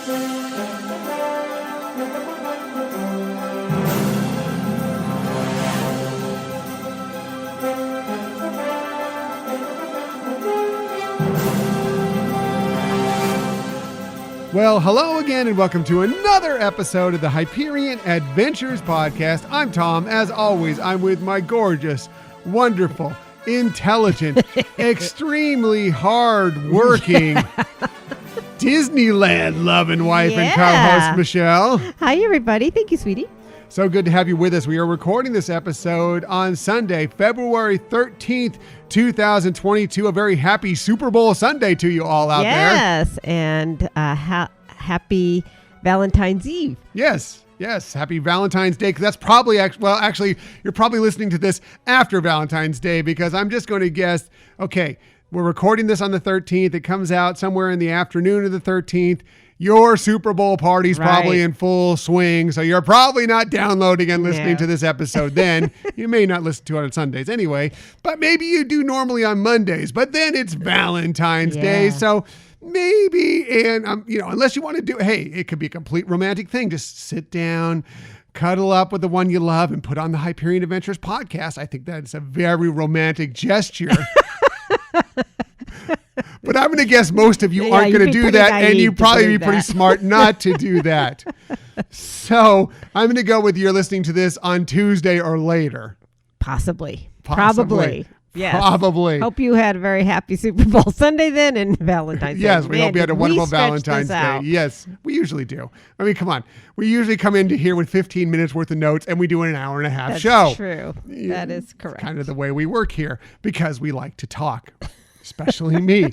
Well, hello again and welcome to another episode of the Hyperion Adventures Podcast. I'm Tom. As always, I'm with my gorgeous, wonderful, intelligent, extremely hard-working Disneyland loving wife and co-host, Michelle. Hi, everybody. Thank you, sweetie. So good to have you with us. We are recording this episode on Sunday, February 13th, 2022. A very happy Super Bowl Sunday to you all out there. Yes, and happy Valentine's Eve. Yes. Happy Valentine's Day. Because that's probably, actually, you're probably listening to this after Valentine's Day because I'm just going to guess, okay, we're recording this on the 13th. It comes out somewhere in the afternoon of the 13th. Your Super Bowl party's probably in full swing, so you're probably not downloading and listening to this episode then. You may not listen to it on Sundays anyway, but maybe you do normally on Mondays. But then it's Valentine's Day, so maybe, and unless you want to do, hey, it could be a complete romantic thing. Just sit down, cuddle up with the one you love, and put on the Hyperion Adventures podcast. I think that's a very romantic gesture. But I'm going to guess most of you aren't going to do that, and you probably be pretty smart not to do that. So I'm going to go with you're listening to this on Tuesday or later. Possibly. Probably. Yes. Probably. Hope you had a very happy Super Bowl Sunday then and Valentine's Day. Yes, we hope you had a wonderful Valentine's Day. Yes, we usually do. I mean, come on. We usually come into here with 15 minutes worth of notes and we do an hour and a half show. That's true. That is correct. It's kind of the way we work here because we like to talk. Especially me,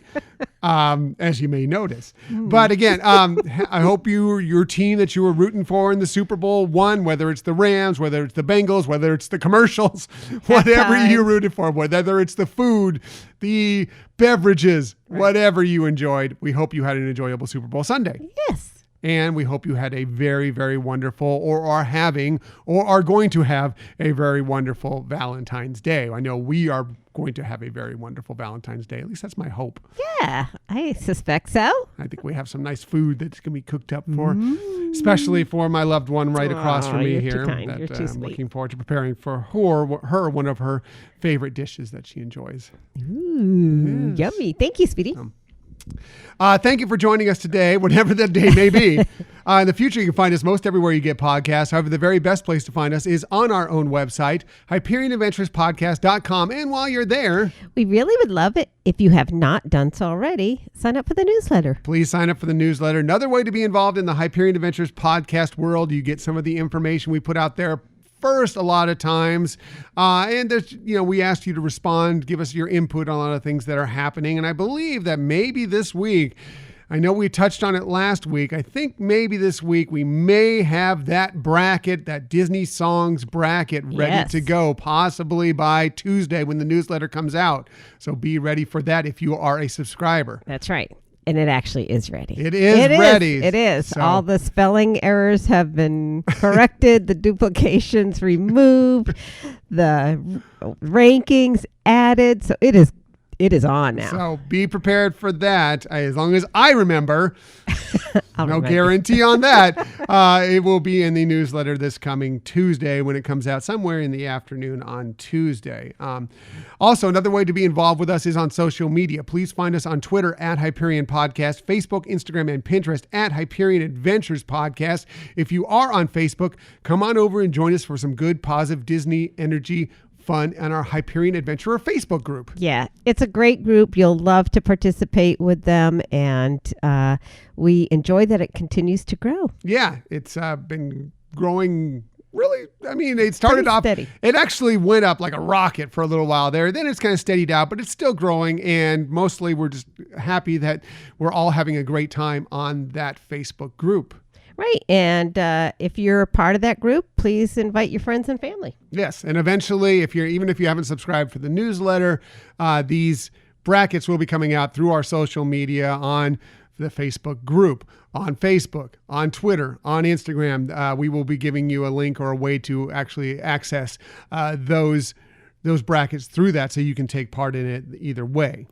as you may notice. But again, I hope your team that you were rooting for in the Super Bowl won, whether it's the Rams, whether it's the Bengals, whether it's the commercials, whatever you rooted for, whether it's the food, the beverages, whatever you enjoyed. We hope you had an enjoyable Super Bowl Sunday. Yes. And we hope you had a very, very wonderful or are going to have a very wonderful Valentine's Day. I know we are going to have a very wonderful Valentine's Day. At least that's my hope. Yeah, I suspect so. I think we have some nice food that's going to be cooked up for, especially for my loved one right across from me here. Too kind. You're too I'm sweet. looking forward to preparing for her one of her favorite dishes that she enjoys. Ooh, yummy. Thank you, sweetie. Thank you for joining us today, whatever that day may be. In the future, you can find us most everywhere you get podcasts. However, the very best place to find us is on our own website, HyperionAdventuresPodcast.com. And while you're there, we really would love it if you have not done so already. Sign up for the newsletter. Please sign up for the newsletter. Another way to be involved in the Hyperion Adventures podcast world, you get some of the information we put out there first a lot of times, and there's, we asked you to respond, give us your input on a lot of things that are happening, and I believe that maybe this week, I know we touched on it last week, I think maybe this week we may have that bracket, that Disney songs bracket ready to go, possibly by Tuesday when the newsletter comes out. So be ready for that if you are a subscriber. That's right. And it actually is ready. It is ready. It is. So. All the spelling errors have been corrected, the duplications removed, the rankings added. So it is on now. So be prepared for that. As long as I remember, no guarantee on that. It will be in the newsletter this coming Tuesday when it comes out somewhere in the afternoon on Tuesday. Also, another way to be involved with us is on social media. Please find us on Twitter at Hyperion Podcast, Facebook, Instagram, and Pinterest at Hyperion Adventures Podcast. If you are on Facebook, come on over and join us for some good, positive Disney energy fun and our Hyperion Adventurer Facebook group. Yeah, it's a great group. You'll love to participate with them, and we enjoy that it continues to grow. Yeah, it's been growing really. I mean, it started off steady. It actually went up like a rocket for a little while there. Then it's kind of steadied out, but it's still growing, and mostly we're just happy that we're all having a great time on that Facebook group. Right. And if you're a part of that group, please invite your friends and family. Yes. And eventually, even if you haven't subscribed for the newsletter, these brackets will be coming out through our social media on the Facebook group, on Facebook, on Twitter, on Instagram. We will be giving you a link or a way to actually access those brackets through that so you can take part in it either way.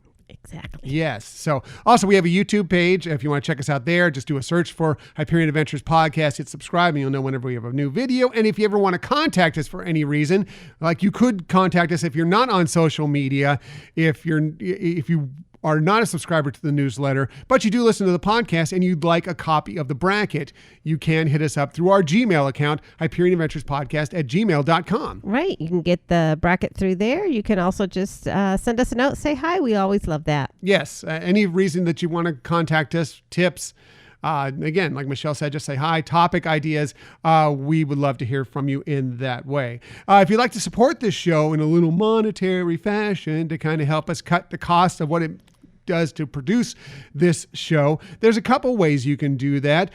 Exactly. Yes. So also we have a YouTube page. If you want to check us out there, just do a search for Hyperion Adventures Podcast, hit subscribe, and you'll know whenever we have a new video. And if you ever want to contact us for any reason, like you could contact us if you're not on social media, if you are not a subscriber to the newsletter, but you do listen to the podcast and you'd like a copy of the bracket, you can hit us up through our Gmail account, HyperionAdventuresPodcast@gmail.com. Right. You can get the bracket through there. You can also just send us a note, say hi. We always love that. Yes. Any reason that you want to contact us, tips, again, like Michelle said, just say hi, topic ideas. We would love to hear from you in that way. If you'd like to support this show in a little monetary fashion to kind of help us cut the cost of what it does to produce this show, there's a couple ways you can do that.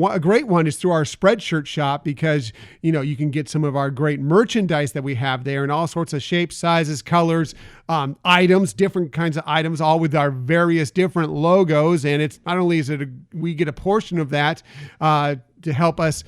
A great one is through our Spreadshirt shop, because you can get some of our great merchandise that we have there in all sorts of shapes, sizes, colors, items, different kinds of items, all with our various different logos. And it's not only is it we get a portion of that to help us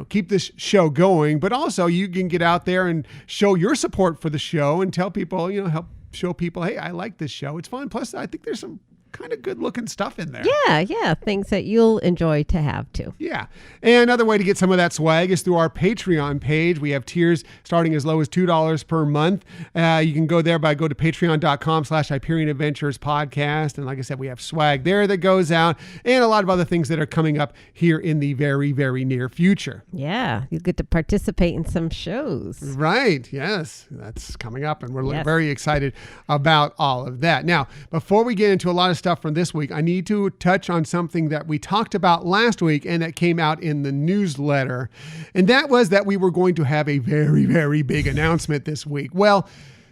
keep this show going, but also you can get out there and show your support for the show and tell people, help show people, hey, I like this show. It's fun. Plus, I think there's some kind of good looking stuff in there. Yeah. Things that you'll enjoy to have too. Yeah. And another way to get some of that swag is through our Patreon page. We have tiers starting as low as $2 per month. You can go there go to patreon.com/Hyperion Adventures Podcast. And like I said, we have swag there that goes out and a lot of other things that are coming up here in the very, very near future. Yeah. You get to participate in some shows. Right. Yes. That's coming up. And we're very excited about all of that. Now, before we get into a lot of stuff from this week, I need to touch on something that we talked about last week and that came out in the newsletter. And that was that we were going to have a very, very big announcement this week. Well,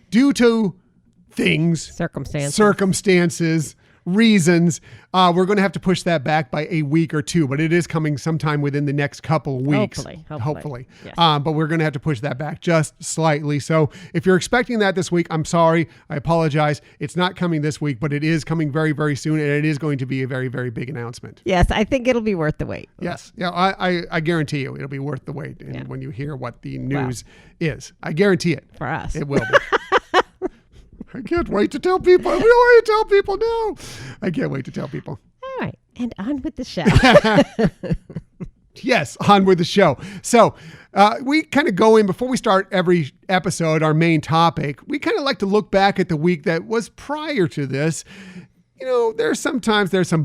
due to circumstances, reasons, we're going to have to push that back by a week or two, but it is coming sometime within the next couple of weeks. Hopefully. Yes. But we're going to have to push that back just slightly. So if you're expecting that this week, I'm sorry. I apologize. It's not coming this week, but it is coming very, very soon. And it is going to be a very, very big announcement. Yes. I think it'll be worth the wait. Yes. Yeah. I guarantee you it'll be worth the wait. And when you hear what the news is, I guarantee it. For us. It will be. I can't wait to tell people. We want to tell people now. I can't wait to tell people. All right. And on with the show. Yes, on with the show. So we kind of go in before we start every episode, our main topic. We kind of like to look back at the week that was prior to this. There's some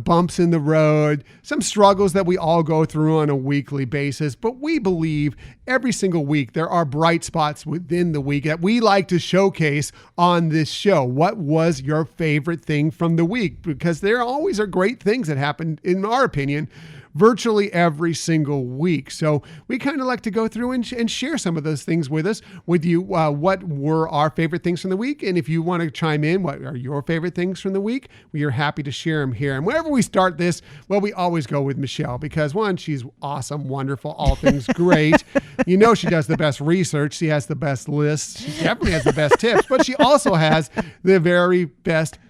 bumps in the road, some struggles that we all go through on a weekly basis, but we believe every single week there are bright spots within the week that we like to showcase on this show. What was your favorite thing from the week? Because there always are great things that happen, in our opinion, virtually every single week. So we kind of like to go through and share some of those things with you. What were our favorite things from the week? And if you want to chime in, what are your favorite things from the week? We are happy to share them here. And whenever we start this, we always go with Michelle because one, she's awesome, wonderful, all things great. She does the best research. She has the best lists. She definitely has the best tips, but she also has the very best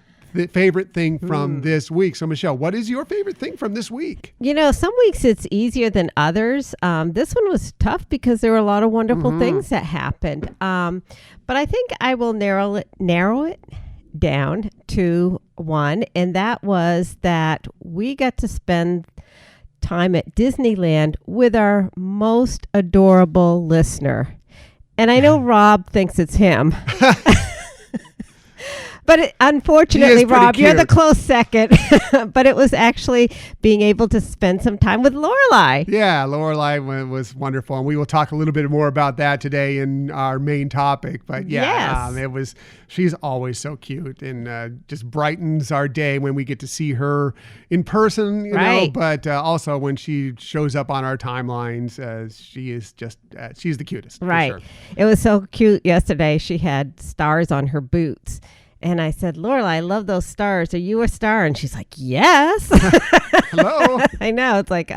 favorite thing from this week. So Michelle, what is your favorite thing from this week? Some weeks it's easier than others. This one was tough because there were a lot of wonderful things that happened. But I think I will narrow it down to one, and that was that we got to spend time at Disneyland with our most adorable listener. And I know Rob thinks it's him. But unfortunately, Rob, you're the close second. But it was actually being able to spend some time with Lorelai. Yeah, Lorelai was wonderful. And we will talk a little bit more about that today in our main topic. But she's always so cute and just brightens our day when we get to see her in person, you know, but also when she shows up on our timelines, she is just, she's the cutest. Right. For sure. It was so cute yesterday. She had stars on her boots. And I said, Lorelai, I love those stars. Are you a star? And she's like, yes. Hello. I know. It's like,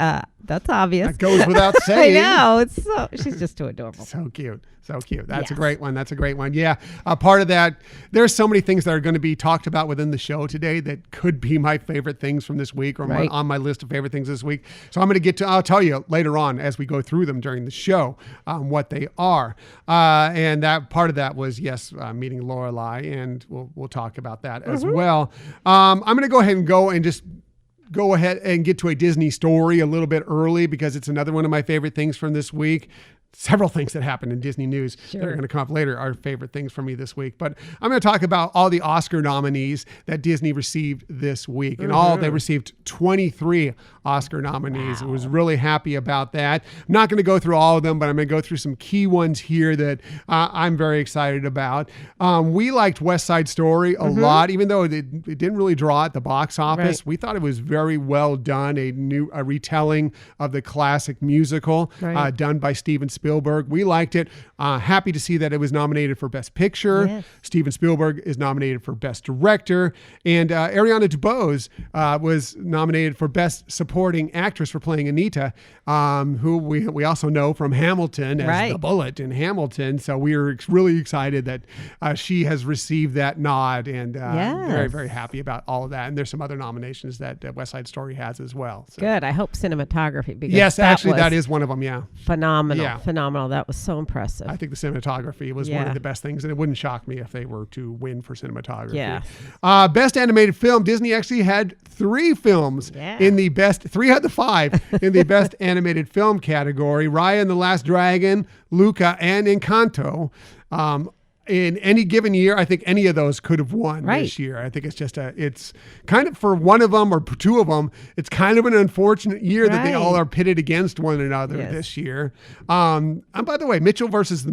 That's obvious. That goes without saying. I know. She's just too adorable. So cute. So cute. That's a Yes. great one. That's a great one. Yeah. Part of that, there's so many things that are going to be talked about within the show today that could be my favorite things from this week or Right. on my list of favorite things this week. So I'm going to I'll tell you later on as we go through them during the show what they are. And that part of that was, meeting Lorelai, and we'll talk about that as well. I'm going to go ahead and get to a Disney story a little bit early because it's another one of my favorite things from this week. Several things that happened in Disney news that are going to come up later are favorite things for me this week. But I'm going to talk about all the Oscar nominees that Disney received this week. And they received 23 Oscar nominees. I was really happy about that. I'm not going to go through all of them, but I'm going to go through some key ones here that I'm very excited about. We liked West Side Story a lot, even though it didn't really draw at the box office. Right. We thought it was very well done, a retelling of the classic musical done by Steven Spielberg. We liked it. Happy to see that it was nominated for Best Picture. Yes. Steven Spielberg is nominated for Best Director. And Ariana DeBose was nominated for Best Supporting Actress for playing Anita, who we also know from Hamilton as the Bullet in Hamilton. So we are really excited that she has received that nod, and very, very happy about all of that. And there's some other nominations that West Side Story has as well. So. Good. I hope cinematography. Because yes, actually, that is one of them. Yeah. Phenomenal. Yeah. Phenomenal. That was so impressive. I think the cinematography was one of the best things, and it wouldn't shock me if they were to win for cinematography. Yeah. Best animated film. Disney actually had 3 films in the best, 3 out of the 5 in the best animated film category. Raya and the Last Dragon, Luca, and Encanto. In any given year, I think any of those could have won this year. I think it's kind of, for one of them or 2 of them, it's kind of an unfortunate year that they all are pitted against one another this year. And by the way, Mitchell's versus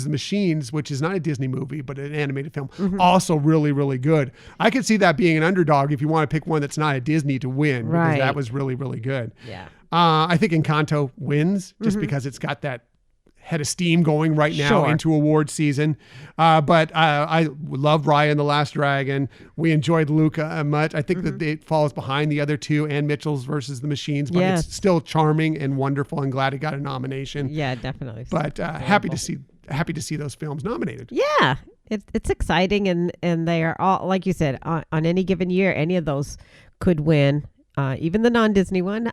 the Machines, which is not a Disney movie, but an animated film, also really, really good. I could see that being an underdog if you want to pick one that's not a Disney to win, because that was really, really good. Yeah. I think Encanto wins just because it's got that head of steam going right now into award season. But I love Raya and the Last Dragon. We enjoyed Luca much. I think that it falls behind the other 2 and Mitchell's versus the Machines, but it's still charming and wonderful, and glad it got a nomination. Yeah, definitely. But happy to see those films nominated. Yeah. It's exciting, and they are all, like you said, on any given year, any of those could win. Even the non-Disney one.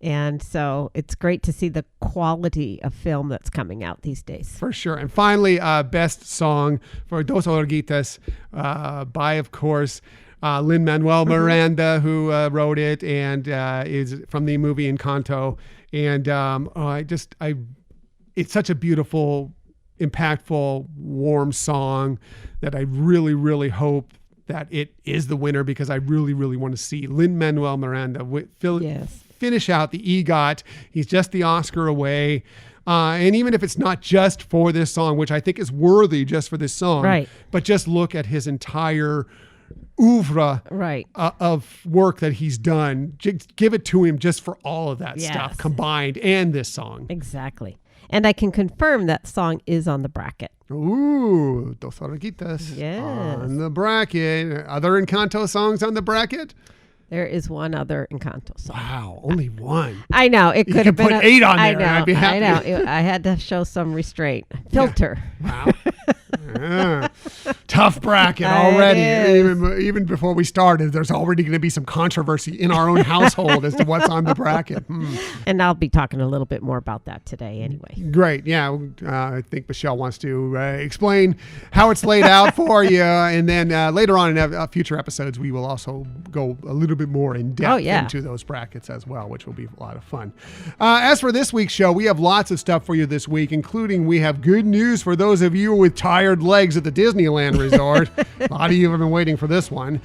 And so it's great to see the quality of film that's coming out these days. For sure. And finally, best song for Dos Oruguitas by, of course, Lin-Manuel Miranda, who wrote it and is from the movie Encanto. And it's such a beautiful, impactful, warm song that I really, really hope that it is the winner, because I really, really want to see Lin-Manuel Miranda finish out the EGOT. He's just the Oscar away. And even if it's not just for this song, which I think is worthy just for this song, but just look at his entire oeuvre of work that he's done. Just give it to him just for all of that stuff combined, and this song. Exactly. And I can confirm that song is on the bracket. Ooh, Dos Oruguitas on the bracket. Other Encanto songs on the bracket? There is one other Encanto song. Wow, only one. I know. It could have been put 8 on there. I know. I'd be happy. I know. I had to show some restraint. Filter. Wow. Tough bracket already. Even before we started, there's already going to be some controversy in our own household as to what's on the bracket. And I'll be talking a little bit more about that today anyway. Great. Yeah. I think Michelle wants to explain how it's laid out for you. And then later on in future episodes, we will also go a little bit more in depth into those brackets as well, which will be a lot of fun. As for this week's show, we have lots of stuff for you this week, including we have good news for those of you with tired legs at the Disneyland Resort. A lot of you have been waiting for this one.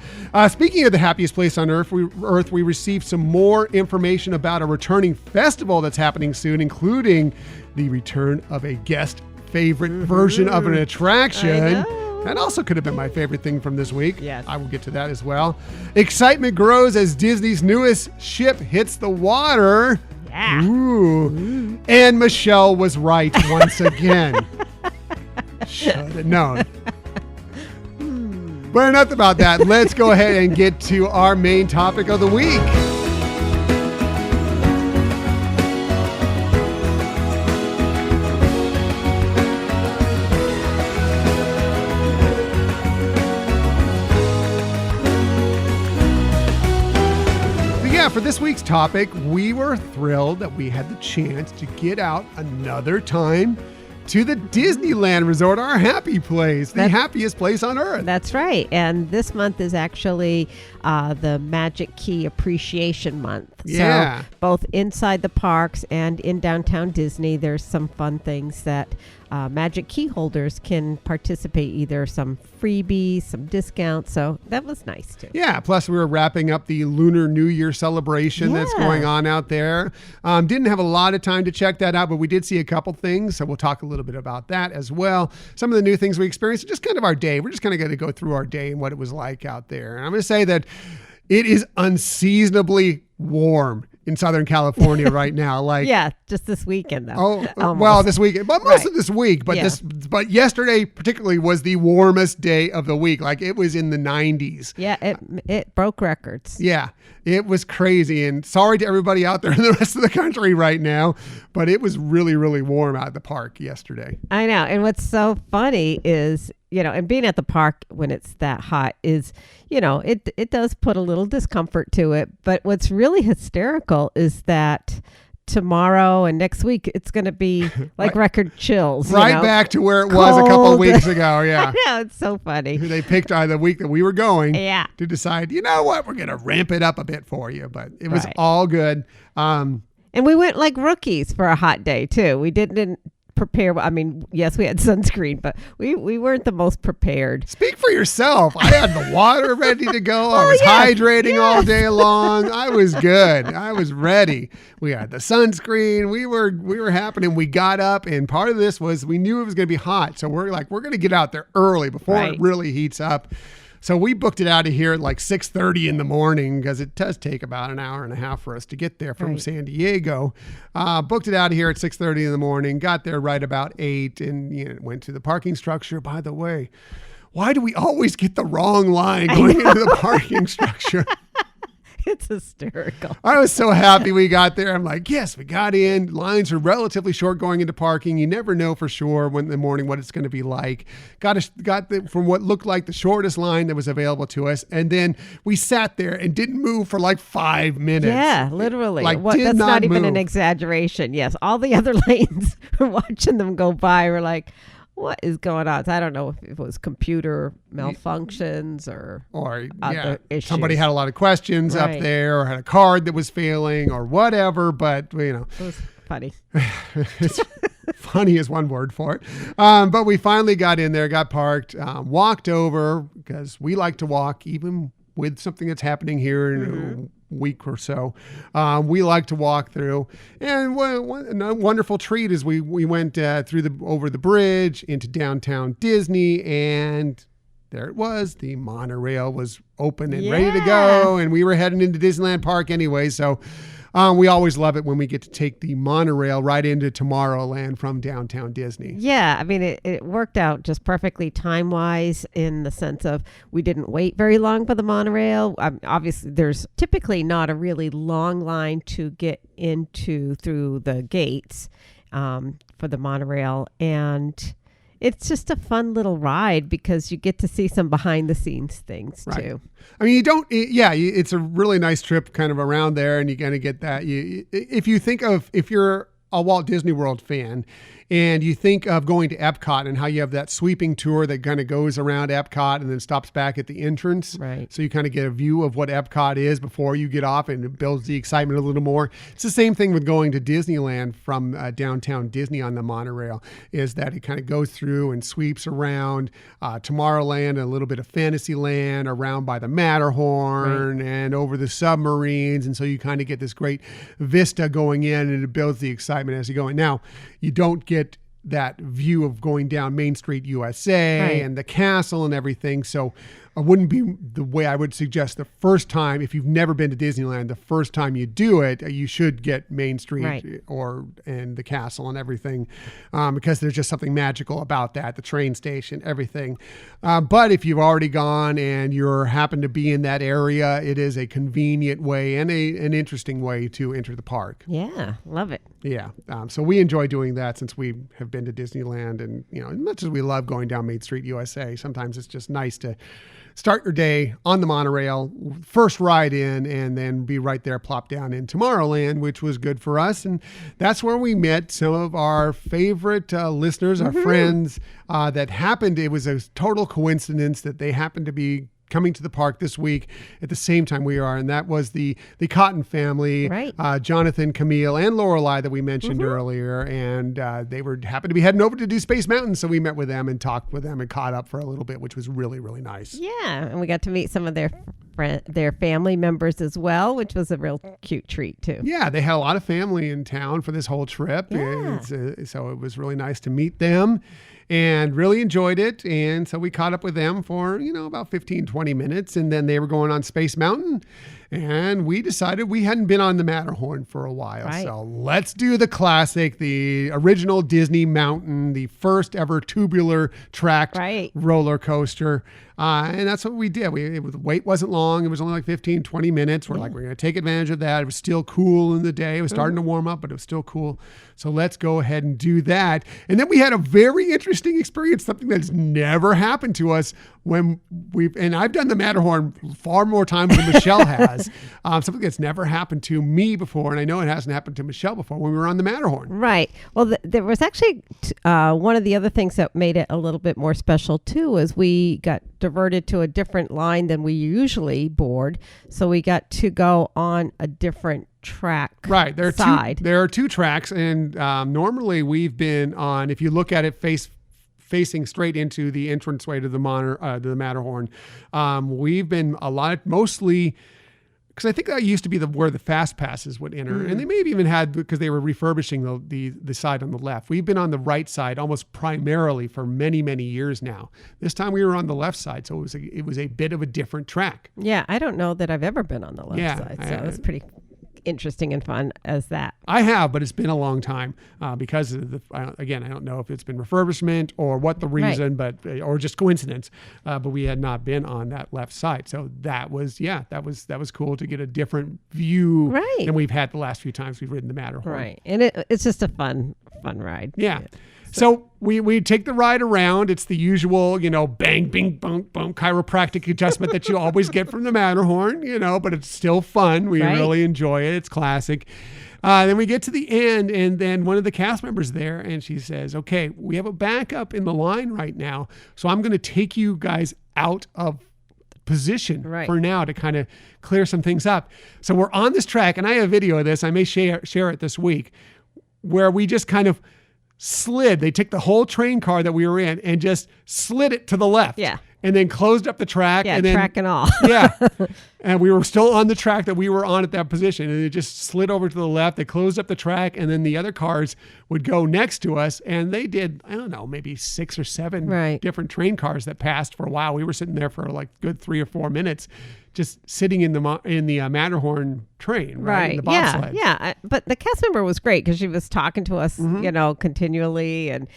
Speaking of the happiest place on Earth, we received some more information about a returning festival that's happening soon, including the return of a guest favorite version of an attraction. That also could have been my favorite thing from this week. Yes. I will get to that as well. Excitement grows as Disney's newest ship hits the water. Yeah. Ooh. And Michelle was right once again. Should have known. But enough about that. Let's go ahead and get to our main topic of the week. yeah, for this week's topic, we were thrilled that we had the chance to get out another time to the Disneyland Resort, our happy place, the happiest place on earth. That's right. And this month is actually the Magic Key Appreciation Month. Yeah. So both inside the parks and in downtown Disney, there's some fun things that Magic Key holders can participate, either some freebies, some discounts. So that was nice too. Yeah. Plus, we were wrapping up the Lunar New Year celebration that's going on out there. Didn't have a lot of time to check that out, but we did see a couple things. So we'll talk a little bit about that as well. Some of the new things we experienced, just kind of our day. We're just kind of going to go through our day and what it was like out there. And I'm going to say that it is unseasonably warm in Southern California right now. Like, yeah, just this weekend though. Well, this weekend, but most Right. of this week. But Yeah. but yesterday particularly was the warmest day of the week. Like, it was in the 90s. Yeah, it broke records. Yeah, it was crazy. And sorry to everybody out there in the rest of the country right now, but it was really, really warm out at the park yesterday. I know. And what's so funny is, and being at the park when it's that hot is, it does put a little discomfort to it. But what's really hysterical is that tomorrow and next week, it's going to be like record chills. Right back to where it was a couple of weeks ago. Yeah. Yeah, it's so funny. They picked the week that we were going Yeah. to decide, you know what, we're going to ramp it up a bit for you. But it was Right. all good. And we went like rookies for a hot day too. We didn't prepare. I mean, yes, we had sunscreen, but we weren't the most prepared. Speak for yourself. I had the water ready to go. I was yes, hydrating all day long. I was good. I was ready. We had the sunscreen. We were happening. We got up, and part of this was we knew it was going to be hot. So we're going to get out there early before Right. it really heats up. So we booked it out of here at like 6:30 in the morning, because it does take about an hour and a half for us to get there from Right. San Diego. Booked it out of here at 6:30 in the morning, got there right about 8, and went to the parking structure. By the way, why do we always get the wrong line going into the parking structure? It's hysterical. I was so happy we got there. I'm like, yes, we got in. Lines are relatively short going into parking. You never know for sure when in the morning what it's going to be like. Got from what looked like the shortest line that was available to us. And then we sat there and didn't move for like 5 minutes. Yeah, literally. Did That's not even move. an exaggeration. Yes, all the other lanes, watching them go by, were like, what is going on? So I don't know if it was computer malfunctions or other issues. Somebody had a lot of questions up Right. there, or had a card that was failing or whatever. But, It was funny. it's funny is one word for it. But we finally got in there, got parked, walked over, because we like to walk even with something that's happening here in a week or so. We like to walk through, and a wonderful treat is we went over the bridge into downtown Disney, and there it was. The monorail was open and ready to go, and we were heading into Disneyland Park anyway. So we always love it when we get to take the monorail right into Tomorrowland from downtown Disney. Yeah, I mean, it worked out just perfectly time-wise, in the sense of we didn't wait very long for the monorail. Obviously, there's typically not a really long line to get into through the gates for the monorail. And it's just a fun little ride, because you get to see some behind-the-scenes things, too. I mean, it's a really nice trip kind of around there, and you're going to get that. If you're a Walt Disney World fan, and you think of going to Epcot and how you have that sweeping tour that kind of goes around Epcot and then stops back at the entrance. Right. So you kind of get a view of what Epcot is before you get off, and it builds the excitement a little more. It's the same thing with going to Disneyland from downtown Disney on the monorail, is that it kind of goes through and sweeps around Tomorrowland and a little bit of Fantasyland, around by the Matterhorn, and over the submarines. And so you kind of get this great vista going in, and it builds the excitement as you go in. Now, you don't get that view of going down Main Street USA and the castle and everything. So it wouldn't be the way I would suggest the first time. If you've never been to Disneyland, the first time you do it, you should get Main Street and the castle and everything, because there's just something magical about that, the train station, everything. But if you've already gone and you happen to be in that area, it is a convenient way and an interesting way to enter the park. Yeah, love it. Yeah. So we enjoy doing that, since we have been to Disneyland, and, as much as we love going down Main Street USA, sometimes it's just nice to start your day on the monorail, first ride in, and then be right there, plop down in Tomorrowland, which was good for us. And that's where we met some of our favorite listeners, our friends that happened. It was a total coincidence that they happened to be coming to the park this week at the same time we are, and that was the Cotton family, right. Jonathan, Camille, and Lorelei that we mentioned earlier, and they happened to be heading over to do Space Mountain, so we met with them and talked with them and caught up for a little bit, which was really, really nice. Yeah, and we got to meet some of their family members as well, which was a real cute treat too. Yeah, they had a lot of family in town for this whole trip, so it was really nice to meet them. And really enjoyed it. And so we caught up with them for, about 15, 20 minutes. And then they were going on Space Mountain. And we decided we hadn't been on the Matterhorn for a while. Right. So let's do the classic, the original Disney Mountain, the first ever tubular tracked roller coaster. And that's what we did. The wait wasn't long. It was only like 15, 20 minutes. We're going to take advantage of that. It was still cool in the day. It was starting to warm up, but it was still cool. So let's go ahead and do that. And then we had a very interesting experience, something that's never happened to us and I've done the Matterhorn far more times than Michelle has. Something that's never happened to me before. And I know it hasn't happened to Michelle before when we were on the Matterhorn. Right. Well, there was actually one of the other things that made it a little bit more special too, is we got diverted to a different line than we usually board. So we got to go on a different track. Right. There are two tracks. And normally we've been on, if you look at it facing straight into the entranceway to the Matterhorn, we've been mostly, because I think that used to be where the fast passes would enter, and they may have even had, because they were refurbishing the side on the left. We've been on the right side almost primarily for many, many years now. This time we were on the left side, so it was a bit of a different track. Yeah, I don't know that I've ever been on the left side, so it's pretty interesting and fun as that. I have, but it's been a long time because of I don't know if it's been refurbishment or what the reason, or just coincidence. But we had not been on that left side, so that was cool to get a different view than we've had the last few times we've ridden the Matterhorn. Right, and it's just a fun ride. Yeah. So we take the ride around. It's the usual, bang, bing, bunk, bunk chiropractic adjustment that you always get from the Matterhorn, but it's still fun. We really enjoy it. It's classic. Then we get to the end, and then one of the cast members there, and she says, okay, we have a backup in the line right now, so I'm going to take you guys out of position for now to kind of clear some things up. So we're on this track, and I have a video of this. I may share it this week, where we just kind of slid. They took the whole train car that we were in and just slid it to the left. Yeah. And then closed up the track. Yeah, and then, track and all. Yeah. And we were still on the track that we were on at that position. And it just slid over to the left. They closed up the track. And then the other cars would go next to us. And they did, I don't know, maybe 6 or 7 different train cars that passed for a while. We were sitting there for like good 3 or 4 minutes, just sitting in the Matterhorn train, right? In the bobsled. Yeah. But the cast member was great because she was talking to us, continually, and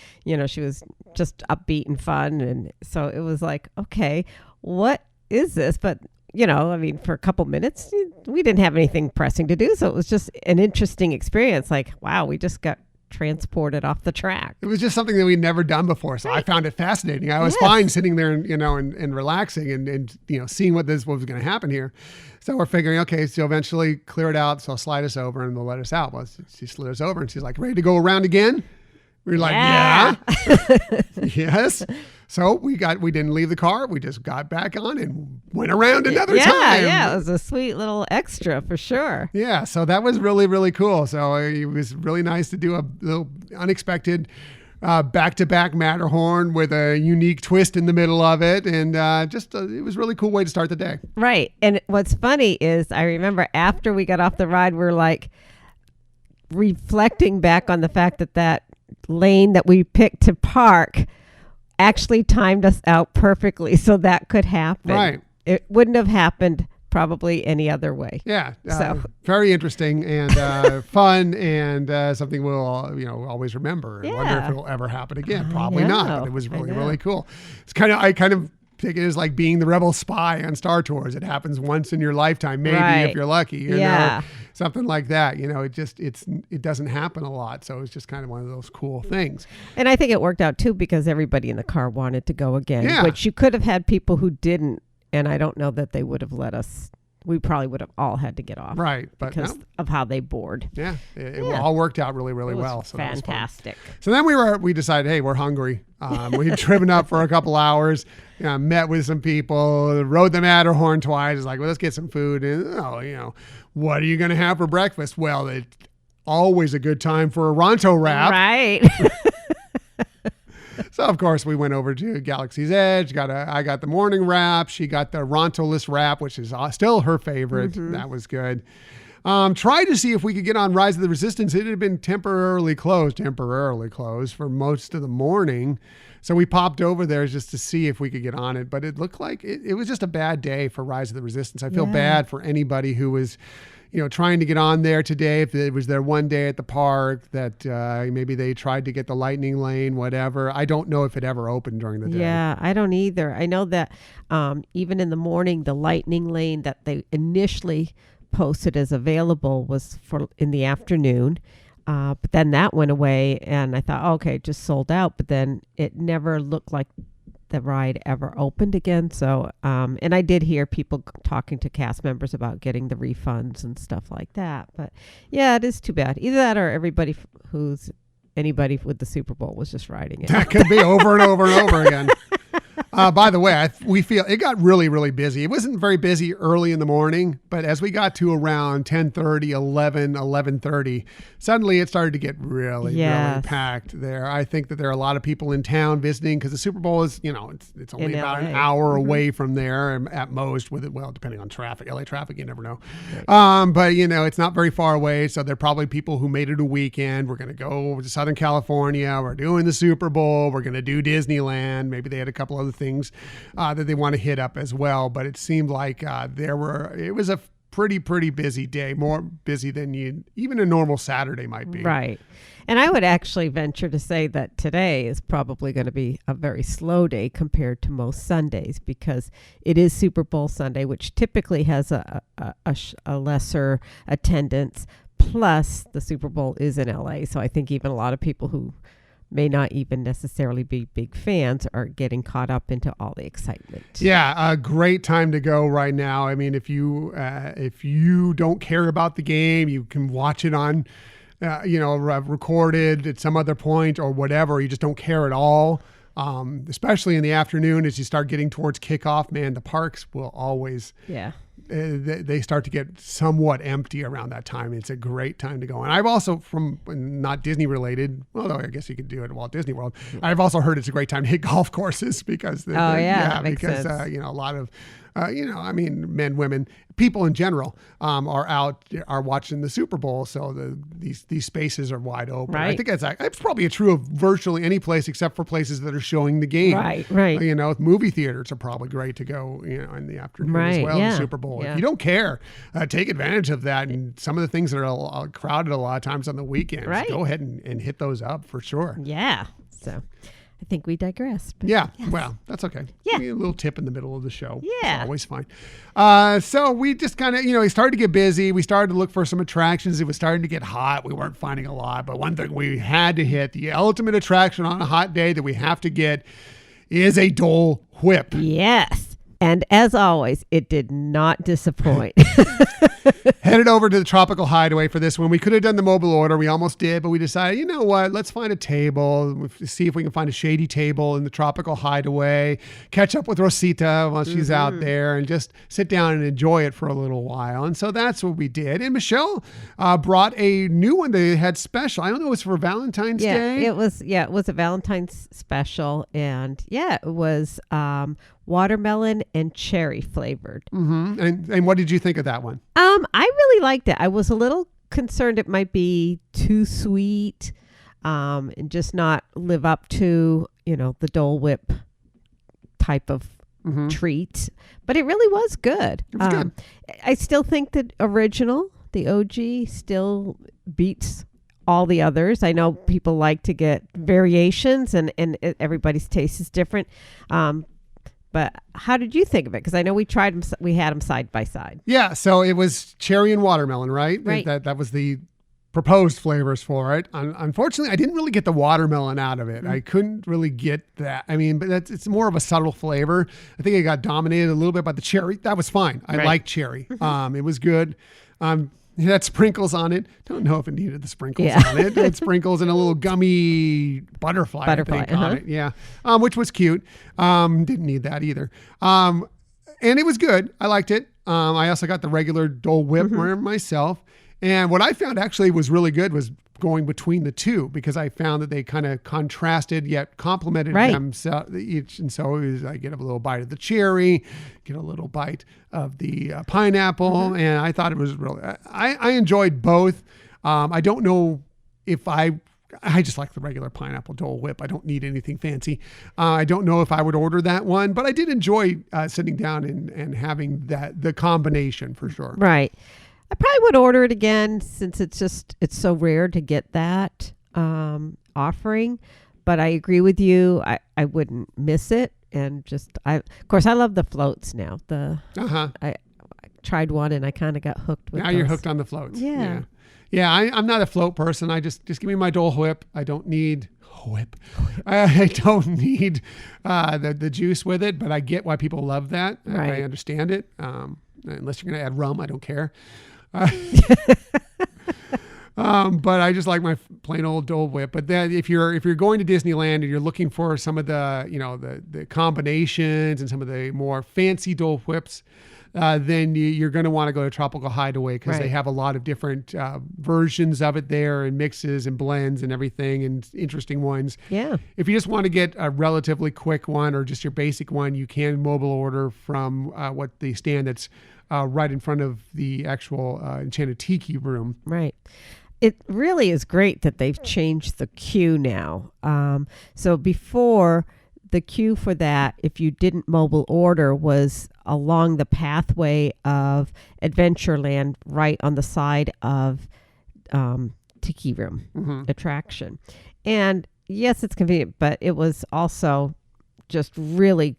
she was just upbeat and fun, and so it was like, okay, what is this? But for a couple minutes, we didn't have anything pressing to do, so it was just an interesting experience. Like, wow, we just got transported off the track. It was just something that we'd never done before, so I found it fascinating. I was fine sitting there and relaxing and seeing what was going to happen here. So we're figuring, okay, so eventually clear it out, so slide us over and they'll let us out. Well, she slid us over and she's like, ready to go around again? We were like, yeah. Yes. So we didn't leave the car. We just got back on and went around another time. Yeah, it was a sweet little extra for sure. Yeah, so that was really, really cool. So it was really nice to do a little unexpected back-to-back Matterhorn with a unique twist in the middle of it. And it was a really cool way to start the day. Right. And what's funny is I remember after we got off the ride, we're like reflecting back on the fact that lane that we picked to park actually timed us out perfectly so that could happen. Right. It wouldn't have happened probably any other way. Yeah. So very interesting and fun and something we'll always remember and wonder if it'll ever happen again. Probably not, but it was really, really cool. I kind of take it as like being the rebel spy on Star Tours. It happens once in your lifetime, maybe if you're lucky. Something like that. It doesn't happen a lot. So it's just kind of one of those cool things. And I think it worked out too because everybody in the car wanted to go again, which you could have had people who didn't And I don't know that they would have let us. We probably would have all had to get off. Right. But because of how they board. Yeah. It all worked out really, really well. So fantastic. That was fun. So then we decided, hey, we're hungry. We had driven up for a couple hours, met with some people, rode the Matterhorn twice. It's like, well, let's get some food. And, what are you going to have for breakfast? Well, it's always a good time for a Ronto wrap. Right. So, of course, we went over to Galaxy's Edge. I got the morning wrap. She got the Ronto-less wrap, which is still her favorite. Mm-hmm. That was good. Tried to see if we could get on Rise of the Resistance. It had been temporarily closed for most of the morning. So we popped over there just to see if we could get on it. But it looked like it was just a bad day for Rise of the Resistance. I feel bad for anybody who was trying to get on there today. If it was their one day at the park that maybe they tried to get the lightning lane, whatever. I don't know if it ever opened during the day. Yeah, I don't either. I know that even in the morning, the lightning lane that they initially posted as available was for in the afternoon. But then that went away and I thought, okay, just sold out. But then it never looked like the ride ever opened again. So, and I did hear people talking to cast members about getting the refunds and stuff like that. But yeah, it is too bad. Either that or anybody with the Super Bowl was just riding it. That could be over and over and over again. By the way, we feel it got really, really busy. It wasn't very busy early in the morning, but as we got to around 10:30, 11:30, suddenly it started to get really, really packed there. I think that there are a lot of people in town visiting because the Super Bowl is, it's only in about LA. an hour away from there at most with it. Well, depending on traffic, LA traffic, you never know. Right. But it's not very far away. So there are probably people who made it a weekend. We're going to go to Southern California. We're doing the Super Bowl. We're going to do Disneyland. Maybe they had a couple other things that they want to hit up as well. But it seemed like it was a pretty busy day, more busy than even a normal Saturday might be. Right. And I would actually venture to say that today is probably going to be a very slow day compared to most Sundays because it is Super Bowl Sunday, which typically has a lesser attendance. Plus the Super Bowl is in LA. So I think even a lot of people who may not even necessarily be big fans are getting caught up into all the excitement. Yeah, a great time to go right now. I mean, if you don't care about the game, you can watch it on, recorded at some other point or whatever. You just don't care at all. Especially in the afternoon as you start getting towards kickoff, man, the parks will always they start to get somewhat empty around that time. It's a great time to go. And I've also, from not Disney related, although I guess you could do it at Walt Disney World, I've also heard it's a great time to hit golf courses because because a lot of men, women, people in general are watching the Super Bowl, so these spaces are wide open. Right. I think it's probably true of virtually any place except for places that are showing the game. Right. Movie theaters are probably great to go, in the afternoon as well. The Super Bowl. Yeah. If you don't care, take advantage of that. And some of the things that are crowded a lot of times on the weekends, go ahead and hit those up for sure. Yeah. So I think we digressed. Yes. Well, that's okay. Yeah. A little tip in the middle of the show. Yeah. It's always fine. So we just kind of, it started to get busy. We started to look for some attractions. It was starting to get hot. We weren't finding a lot. But one thing we had to hit, the ultimate attraction on a hot day that we have to get is a Dole Whip. Yes. And as always, it did not disappoint. Headed over to the Tropical Hideaway for this one. We could have done the mobile order. We almost did, but we decided, you know what? Let's find a table. See if we can find a shady table in the Tropical Hideaway. Catch up with Rosita while she's out there and just sit down and enjoy it for a little while. And so that's what we did. And Michelle brought a new one they had special. I don't know, it was for Valentine's Day. It was a Valentine's special. And it was watermelon and cherry flavored. Mm-hmm. And what did you think of that one? I really liked it. I was a little concerned it might be too sweet and just not live up to, the Dole Whip type of treat. But it really was good. It was good. I still think that the OG still beats all the others. I know people like to get variations and everybody's taste is different. But how did you think of it? Because I know we had them side by side. Yeah, so it was cherry and watermelon, right? Right. That was the proposed flavors for it. Unfortunately, I didn't really get the watermelon out of it. I couldn't really get that. I mean, but it's more of a subtle flavor. I think it got dominated a little bit by the cherry. That was fine. I like cherry. It was good. It had sprinkles on it. Don't know if it needed the sprinkles on it. It had sprinkles and a little gummy butterfly I think, on it. Yeah, which was cute. Didn't need that either. And it was good. I liked it. I also got the regular Dole Whip myself. And what I found actually was really good was going between the two, because I found that they kind of contrasted yet complemented themselves each. And so I get a little bite of the cherry, get a little bite of the pineapple. And I thought it was really, I enjoyed both. I don't know if I just like the regular pineapple Dole Whip. I don't need anything fancy. I don't know if I would order that one, but I did enjoy sitting down and having the combination for sure. Right. I probably would order it again, since it's so rare to get that offering. But I agree with you. I wouldn't miss it. And of course, I love the floats now. I tried one and I kind of got hooked with Now you're hooked on the floats. Yeah. Yeah, I'm not a float person. I just give me my Dole Whip. I don't need whip. I don't need the juice with it, but I get why people love that. Right. I understand it. Unless you're going to add rum, I don't care. But I just like my plain old Dole Whip. But then if you're going to Disneyland and you're looking for some of the combinations and some of the more fancy Dole Whips, then you're going to want to go to Tropical Hideaway, because they have a lot of different versions of it there, and mixes and blends and everything, and interesting ones. Yeah. If you just want to get a relatively quick one or just your basic one, you can mobile order from what the stand that's right in front of the actual Enchanted Tiki room. Right. It really is great that they've changed the queue now. So before, the queue for that, if you didn't mobile order, was along the pathway of Adventureland, right on the side of Tiki Room attraction. And yes, it's convenient, but it was also just really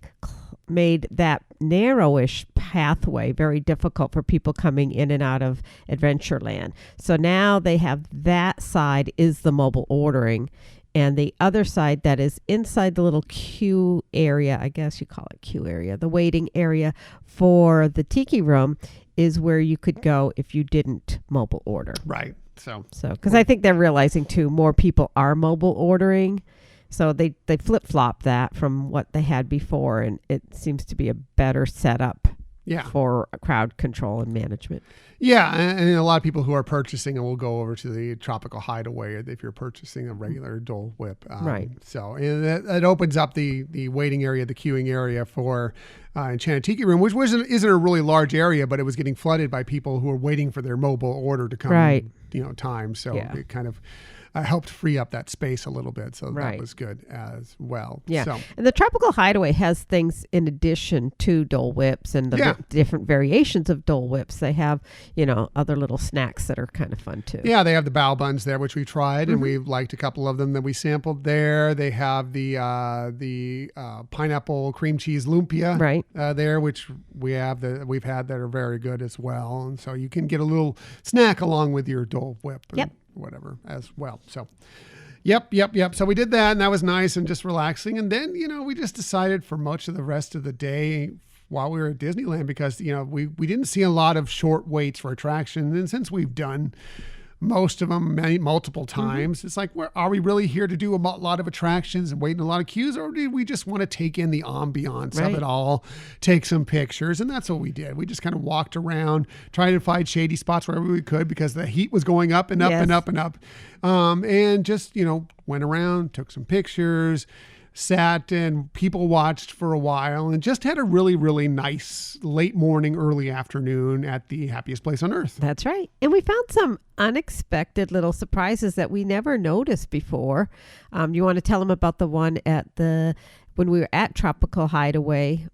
made that narrowish pathway very difficult for people coming in and out of Adventureland. So now they have that side is the mobile ordering, and the other side that is inside the little queue area, I guess you call it queue area, the waiting area for the Tiki Room, is where you could go if you didn't mobile order. Right. So because I think they're realizing too, more people are mobile ordering. So they flip-flop that from what they had before, and it seems to be a better setup for crowd control and management. Yeah, and a lot of people who are purchasing and will go over to the Tropical Hideaway if you're purchasing a regular Dole Whip. Right. So it opens up the waiting area, the queuing area for Enchanted Tiki Room, which isn't a really large area, but it was getting flooded by people who were waiting for their mobile order to come time. So it kind of helped free up that space a little bit. So that was good as well. Yeah. So. And the Tropical Hideaway has things in addition to Dole Whips and the different variations of Dole Whips. They have, other little snacks that are kind of fun too. Yeah, they have the bao buns there, which we tried, and we liked a couple of them that we sampled there. They have the pineapple cream cheese lumpia there, which we've had that are very good as well. And so you can get a little snack along with your Dole Whip. Whatever as well. So yep. So we did that, and that was nice and just relaxing. And then, we just decided for much of the rest of the day while we were at Disneyland, because, we didn't see a lot of short waits for attractions. And since we've done most of them multiple times, it's like, are we really here to do a lot of attractions and wait in a lot of queues, or do we just want to take in the ambiance of it all, take some pictures? And that's what we did. We just kind of walked around, tried to find shady spots wherever we could, because the heat was going up and up and up and up. And just, went around, took some pictures, sat and people watched for a while, and just had a really, really nice late morning, early afternoon at the Happiest Place on Earth. That's right. And we found some unexpected little surprises that we never noticed before. You want to tell them about the one when we were at Tropical Hideaway,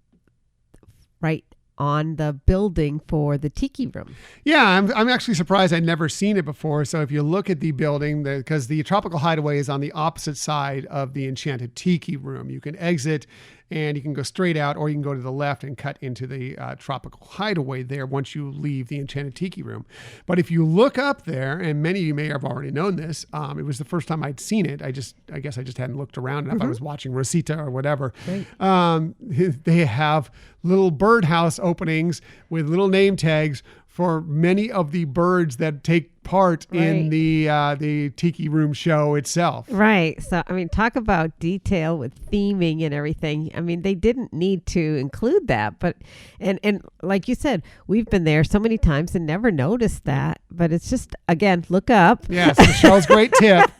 right on the building for the Tiki Room. Yeah, I'm actually surprised I'd never seen it before. So if you look at the building, because the Tropical Hideaway is on the opposite side of the Enchanted Tiki Room, you can exit and you can go straight out, or you can go to the left and cut into the tropical hideaway there once you leave the Enchanted Tiki Room. But if you look up there, and many of you may have already known this, it was the first time I'd seen it. I guess I just hadn't looked around enough. I was watching Rosita or whatever. They have little birdhouse openings with little name tags for many of the birds that take part in the Tiki Room show itself. Right. So, I mean, talk about detail with theming and everything. I mean, they didn't need to include that, but, and like you said, we've been there so many times and never noticed that, but it's just, again, look up. Yes, Michelle's great tip,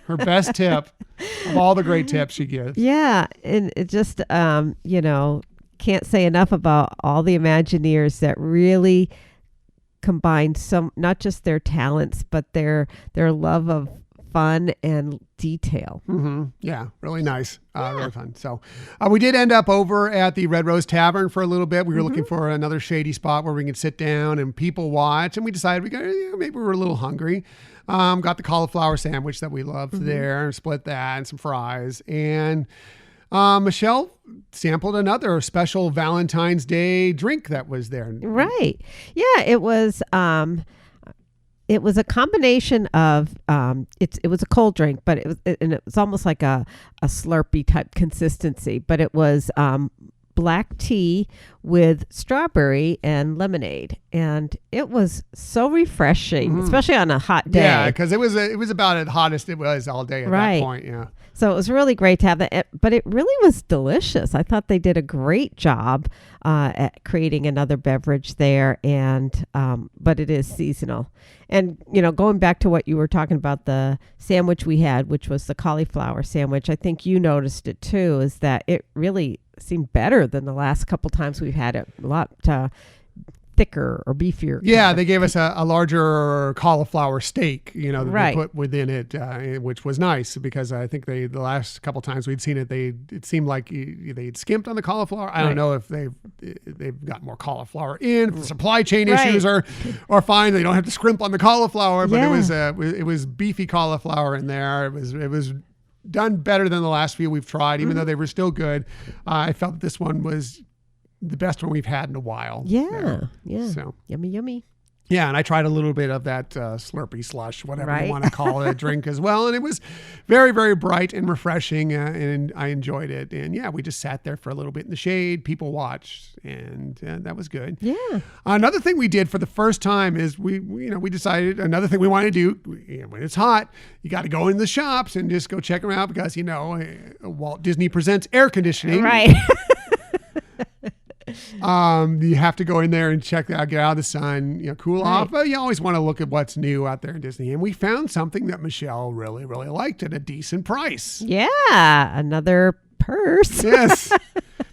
her best tip of all the great tips she gives. Yeah. And it just, can't say enough about all the Imagineers that really combined not just their talents, but their love of fun and detail. Yeah, really nice. Really fun. So we did end up over at the Red Rose Tavern for a little bit. We were looking for another shady spot where we could sit down and people watch, and we decided maybe we were a little hungry. Got the cauliflower sandwich that we loved there, split that and some fries, and Michelle sampled another special Valentine's Day drink that was there. Right. Yeah, it was a combination of it was a cold drink, but it was almost like a Slurpee type consistency, but it was black tea with strawberry and lemonade, and it was so refreshing, especially on a hot day. Yeah, because it was about as hot as it was all day at that point. Yeah. So it was really great to have that, but it really was delicious. I thought they did a great job at creating another beverage there, and but it is seasonal. And, going back to what you were talking about, the sandwich we had, which was the cauliflower sandwich, I think you noticed it too, is that it really seemed better than the last couple times we've had it. A lot thicker or beefier. Yeah, they gave us a larger cauliflower steak, that they put within it, which was nice because I think the last couple times we'd seen it, it seemed like they'd skimped on the cauliflower. I don't know if they've got more cauliflower in. If the supply chain issues are fine, they don't have to scrimp on the cauliflower. But it was beefy cauliflower in there. It was done better than the last few we've tried, even though they were still good. I felt that this one was the best one we've had in a while. Yeah. So Yummy. Yeah, and I tried a little bit of that Slurpee slush, whatever you want to call it, drink as well. And it was very, very bright and refreshing, and I enjoyed it. And yeah, we just sat there for a little bit in the shade. People watched, and that was good. Yeah. Another thing we did for the first time is we decided another thing we want to do when it's hot, you got to go in the shops and just go check them out because, Walt Disney Presents air conditioning. Right. You have to go in there and check that out, get out of the sun, cool off. But you always want to look at what's new out there in Disney. And we found something that Michelle really, really liked at a decent price. Yeah, another purse. Yes.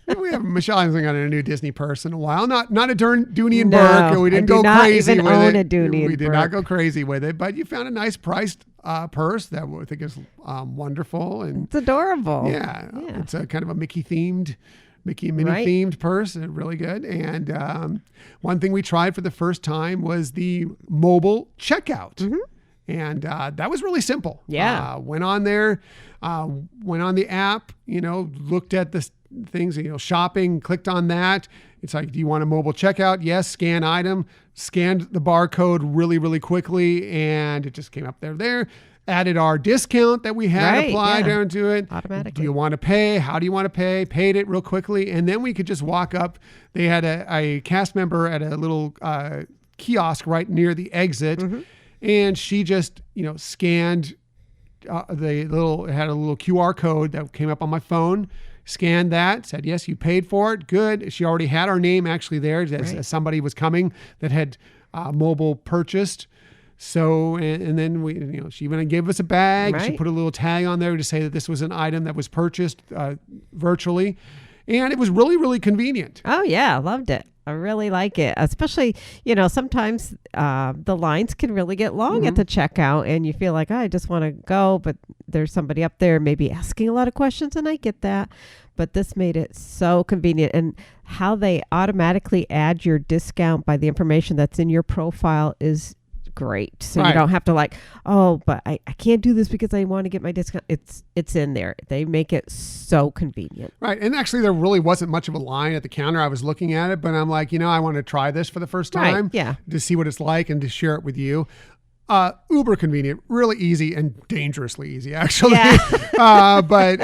Michelle hasn't got a new Disney purse in a while. Not a Dooney and Burke. We didn't go crazy with it. We did not go crazy with it. But you found a nice priced purse that I think is wonderful. And it's adorable. Yeah. It's a kind of a Mickey and Minnie themed purse, really good. And one thing we tried for the first time was the mobile checkout. And that was really simple. Yeah. Went on there, went on the app, looked at the things, shopping, clicked on that. It's like, do you want a mobile checkout? Yes, scan item, scanned the barcode really, really quickly, and it just came up there. Added our discount that we had applied down to it. Automatically. Do you want to pay? How do you want to pay? Paid it real quickly. And then we could just walk up. They had a cast member at a little kiosk right near the exit. And she just, scanned it had a little QR code that came up on my phone. Scanned that, said, yes, you paid for it. Good. She already had our name actually there as somebody was coming that had mobile purchased. So, and then she even gave us a bag. She put a little tag on there to say that this was an item that was purchased virtually. And it was really, really convenient. Oh, yeah. I loved it. I really like it. Especially, sometimes the lines can really get long at the checkout and you feel like, I just want to go, but there's somebody up there maybe asking a lot of questions, and I get that. But this made it so convenient. And how they automatically add your discount by the information that's in your profile is great. So Right. you don't have to like, oh, but I can't do this because I want to get my discount. It's in there. They make it so convenient. Right. And actually, there really wasn't much of a line at the counter. I was looking at it, but I'm like, I want to try this for the first time. Right, yeah. To see what it's like and to share it with you. Uber convenient, really easy and dangerously easy, actually. Yeah. But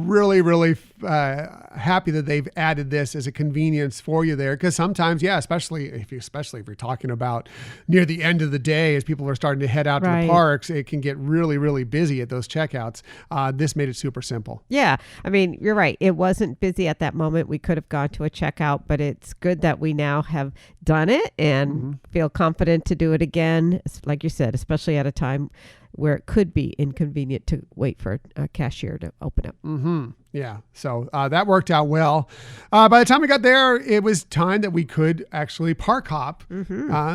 really, really happy that they've added this as a convenience for you there. Because sometimes, especially if you're talking about near the end of the day, as people are starting to head out to the parks, it can get really, really busy at those checkouts. This made it super simple. Yeah. I mean, you're right. It wasn't busy at that moment. We could have gone to a checkout, but it's good that we now have done it and feel confident to do it again. Like you said, especially at a time where it could be inconvenient to wait for a cashier to open up. Yeah. So that worked out well. By the time we got there, it was time that we could actually park hop.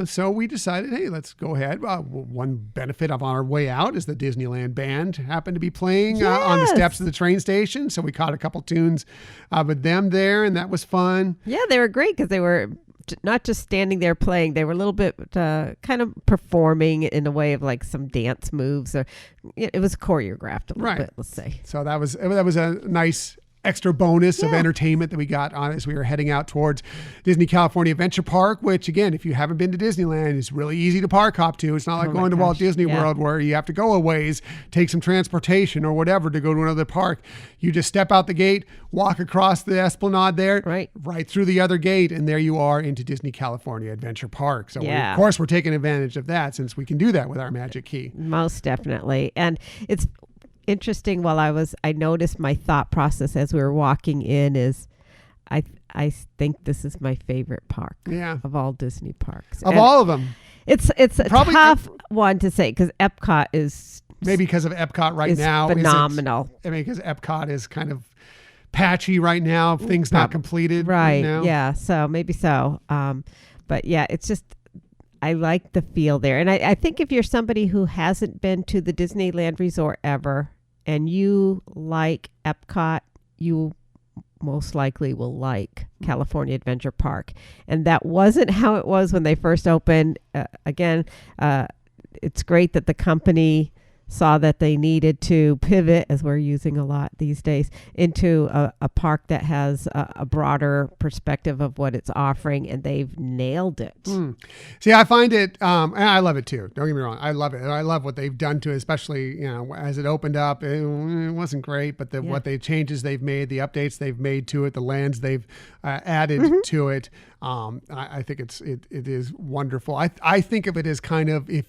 So we decided, hey, let's go ahead. One benefit of our way out is the Disneyland band happened to be playing on the steps of the train station. So we caught a couple tunes with them there, and that was fun. Yeah, they were great because they were not just standing there playing. They were a little bit kind of performing in a way of like some dance moves. Or it was choreographed a little bit, let's say. So that was a nice extra bonus of entertainment that we got on as we were heading out towards Disney California Adventure Park, which again, if you haven't been to Disneyland, is really easy to park hop to. It's not like going to Walt Disney World where you have to go a ways, take some transportation or whatever to go to another park. You just step out the gate, walk across the Esplanade there, right through the other gate, and there you are into Disney California Adventure Park. So of course we're taking advantage of that since we can do that with our Magic Key. Most definitely. And it's interesting. I noticed my thought process as we were walking in is I think this is my favorite park of all Disney parks. Of all of them. It's a tough one to say because Epcot is maybe because of Epcot right now. Phenomenal. Because Epcot is kind of patchy right now. Things not completed right now. Yeah. So maybe so. But yeah, it's just, I like the feel there. And I think if you're somebody who hasn't been to the Disneyland Resort ever and you like Epcot, you most likely will like California Adventure Park. And that wasn't how it was when they first opened. It's great that the company saw that they needed to pivot, as we're using a lot these days, into a park that has a broader perspective of what it's offering, and they've nailed it. See, I find it, and I love it too. Don't get me wrong. I love it. I love what they've done to it, especially, as it opened up, it wasn't great, but what the changes they've made, the updates they've made to it, the lands they've added to it, I think it is wonderful. I think of it as kind of if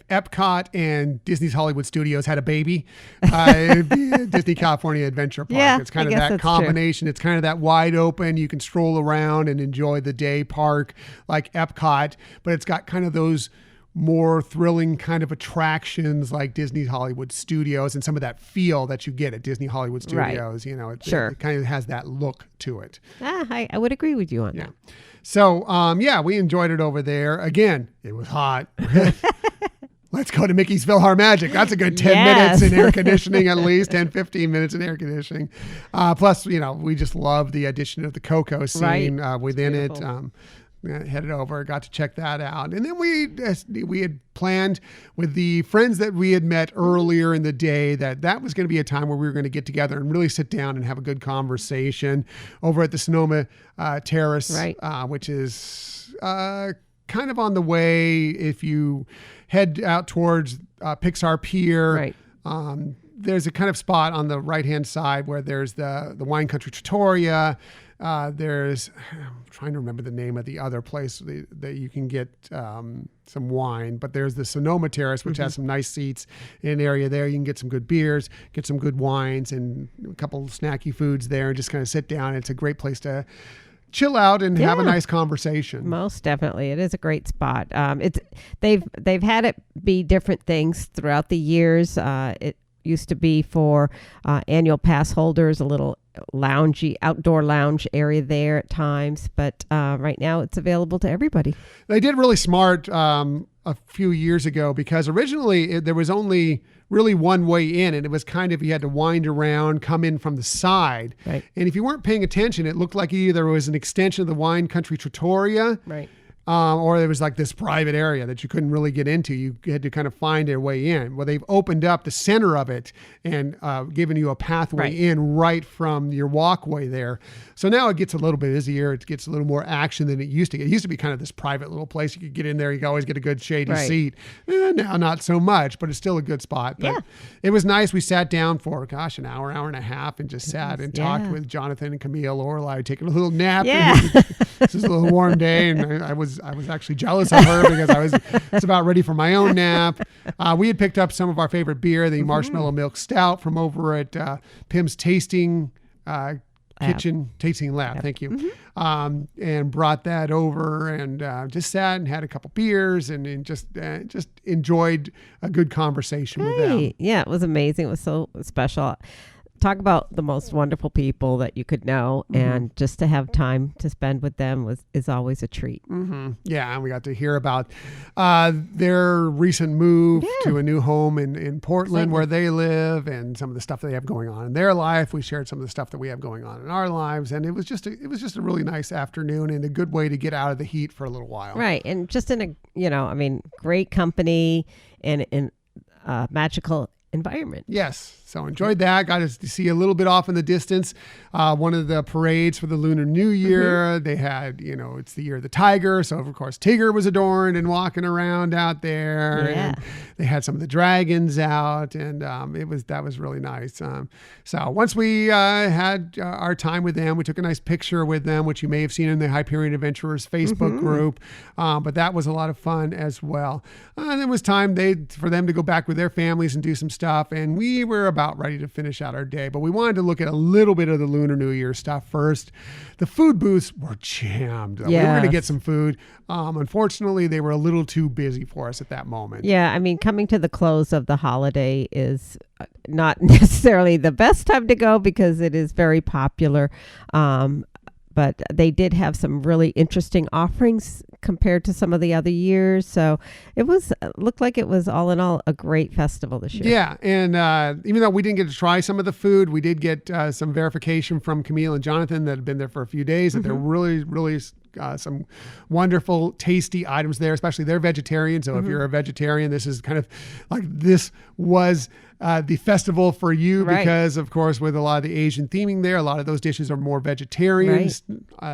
Epcot and Disney's Hollywood Studios had a baby, it'd be Disney California Adventure Park. Yeah, it's kind of that combination. True. It's kind of that wide open. You can stroll around and enjoy the day park like Epcot, but it's got kind of those more thrilling kind of attractions like Disney Hollywood Studios and some of that feel that you get at Disney Hollywood Studios. Right. It kind of has that look to it. I would agree with you on that. So, we enjoyed it over there. Again, it was hot. Let's go to Mickey's PhilharMagic. That's a good 10 minutes in air conditioning, at least 10, 15 minutes in air conditioning. Plus, we just love the addition of the Coco scene within it. Headed over, got to check that out. And then we had planned with the friends that we had met earlier in the day that was going to be a time where we were going to get together and really sit down and have a good conversation over at the Sonoma Terrace, which is kind of on the way if you head out towards Pixar Pier. There's a kind of spot on the right-hand side where there's the Wine Country Trattoria. I'm trying to remember the name of the other place that you can get some wine, but there's the Sonoma Terrace, which has some nice seats in an area there. You can get some good beers, get some good wines, and a couple of snacky foods there, and just kind of sit down. It's a great place to chill out and have a nice conversation. Most definitely. It is a great spot. They've had it be different things throughout the years. It used to be for annual pass holders, a little loungy, outdoor lounge area there at times, but right now it's available to everybody. They did really smart a few years ago because originally there was only really one way in, and it was kind of, you had to wind around, come in from the side. Right. And if you weren't paying attention, it looked like either it was an extension of the Wine Country Trattoria, or there was like this private area that you couldn't really get into. You had to kind of find your way in. Well, they've opened up the center of it and given you a pathway in right from your walkway there. So now it gets a little bit busier. It gets a little more action than it used to get. It used to be kind of this private little place. You could get in there. You could always get a good shady seat. Now not so much, but it's still a good spot. But it was nice. We sat down for, an hour and a half and just sat and talked with Jonathan and Camille, Lorelai, taking a little nap. This is a little warm day, and I was actually jealous of her because I was about ready for my own nap. We had picked up some of our favorite beer, the Marshmallow Milk Stout from over at Pim's Tasting Tasting Lab. Thank you. And brought that over and just sat and had a couple beers and just enjoyed a good conversation with them. Yeah, it was amazing. It was so special. Talk about the most wonderful people that you could know, and just to have time to spend with them is always a treat. Yeah, and we got to hear about their recent move to a new home in Portland where they live, and some of the stuff they have going on in their life. We shared some of the stuff that we have going on in our lives, and it was just a really nice afternoon and a good way to get out of the heat for a little while. Right, and just in a great company and in a magical environment. Yes. So enjoyed that. Got us to see a little bit off in the distance. One of the parades for the Lunar New Year. They had, it's the year of the tiger. So of course, Tigger was adorned and walking around out there. Yeah. And they had some of the dragons out, and that was really nice. So once we had our time with them, we took a nice picture with them, which you may have seen in the Hyperion Adventurers Facebook group. But that was a lot of fun as well. And it was time for them to go back with their families and do some stuff. And we were about ready to finish out our day, but we wanted to look at a little bit of the Lunar New Year stuff first. The food booths were jammed. We were going to get some food. Unfortunately, they were a little too busy for us at that moment. Yeah, coming to the close of the holiday is not necessarily the best time to go because it is very popular. But they did have some really interesting offerings compared to some of the other years. So it looked like it was all in all a great festival this year. Yeah. And even though we didn't get to try some of the food, we did get some verification from Camille and Jonathan that had been there for a few days that they're really, really some wonderful, tasty items there, especially they're vegetarian. So if you're a vegetarian, this is kind of like this was the festival for you because, of course, with a lot of the Asian theming there, a lot of those dishes are more vegetarians.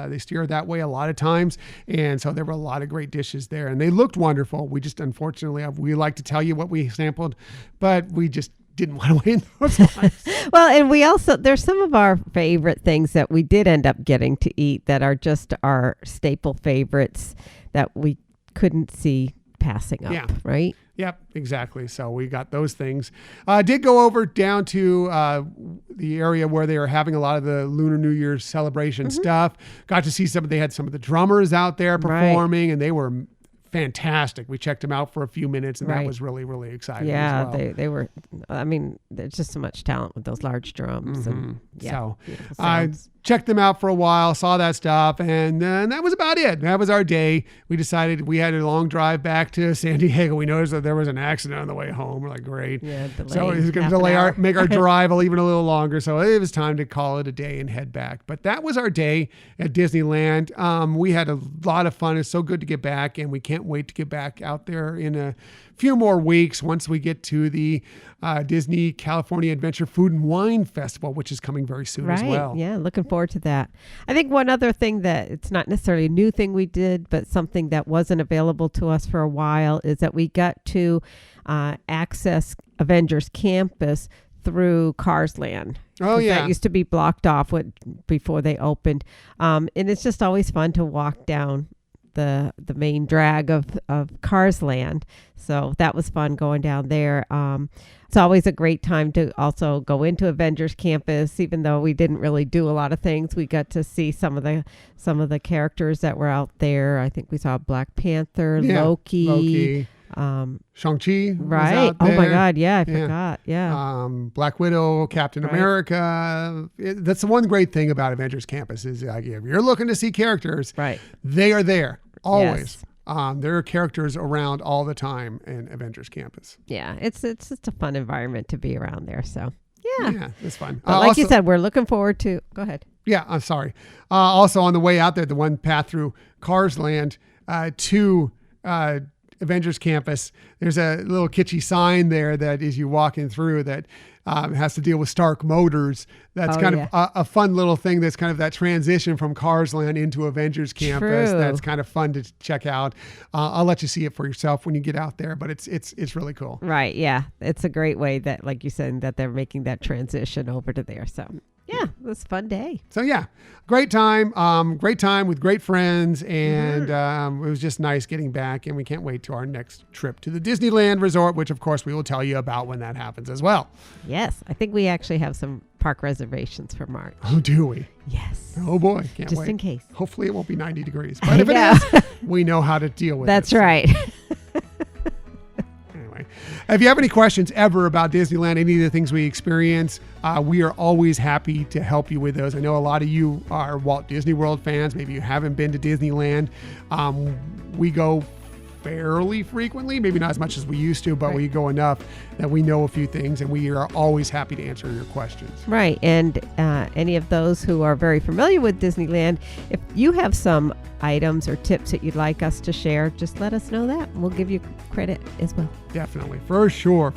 They steer that way a lot of times. And so there were a lot of great dishes there, and they looked wonderful. We just, unfortunately, we like to tell you what we sampled, but we just didn't want to win those times. Well, and we also, there's some of our favorite things that we did end up getting to eat that are just our staple favorites that we couldn't see passing up, right? Yep, exactly. So we got those things. Did go over down to the area where they were having a lot of the Lunar New Year celebration stuff. Got to see they had some of the drummers out there performing, and they were fantastic. We checked them out for a few minutes, and that was really, really exciting. Yeah, as well. they were. There's just so much talent with those large drums. And so I checked them out for a while, saw that stuff, and that was about it. That was our day. We decided we had a long drive back to San Diego. We noticed that there was an accident on the way home. We're like, great. Yeah, so it was going to make our drive even a little longer. So it was time to call it a day and head back. But that was our day at Disneyland. We had a lot of fun. It's so good to get back, and we can't wait to get back out there in a few more weeks once we get to the Disney California Adventure Food and Wine Festival, which is coming very soon as well. Yeah, looking forward to that. I think one other thing that it's not necessarily a new thing we did, but something that wasn't available to us for a while is that we got to access Avengers Campus through Cars Land. Oh, yeah. That used to be blocked off before they opened. And it's just always fun to walk down the main drag of Cars Land. So that was fun going down there. It's always a great time to also go into Avengers Campus, even though we didn't really do a lot of things. We got to see some of the characters that were out there. I think we saw Black Panther, Loki. Shang-Chi. Right. Oh my God. Yeah. I forgot. Yeah. Black Widow, Captain America. That's the one great thing about Avengers Campus is if you're looking to see characters, they are there always. Yes. There are characters around all the time in Avengers Campus. Yeah. It's just a fun environment to be around there. So yeah, it's fun. But like you said, we're looking forward to, go ahead. Yeah, I'm sorry. Also on the way out there, the one path through Cars Land, to Avengers Campus, there's a little kitschy sign there that as you walk in through that has to deal with Stark Motors. That's kind of a fun little thing. That's kind of that transition from Cars Land into Avengers Campus. True. That's kind of fun to check out. I'll let you see it for yourself when you get out there, but it's really cool. Right. Yeah. It's a great way that, like you said, that they're making that transition over to there. So yeah, it was a fun day. So yeah, great time with great friends. And it was just nice getting back, and we can't wait to our next trip to the Disneyland Resort, which of course we will tell you about when that happens as well. Yes. I think we actually have some park reservations for March. Oh, do we? Yes. Oh boy, can't wait. Just in case. Hopefully it won't be 90 degrees, but if it is, we know how to deal with it. That's right. Anyway, if you have any questions ever about Disneyland, any of the things we experience, we are always happy to help you with those. I know a lot of you are Walt Disney World fans. Maybe you haven't been to Disneyland. We go fairly frequently, maybe not as much as we used to, but we go enough that we know a few things, and we are always happy to answer your questions. Right. And any of those who are very familiar with Disneyland, if you have some items or tips that you'd like us to share, just let us know that. We'll give you credit as well. Definitely. For sure.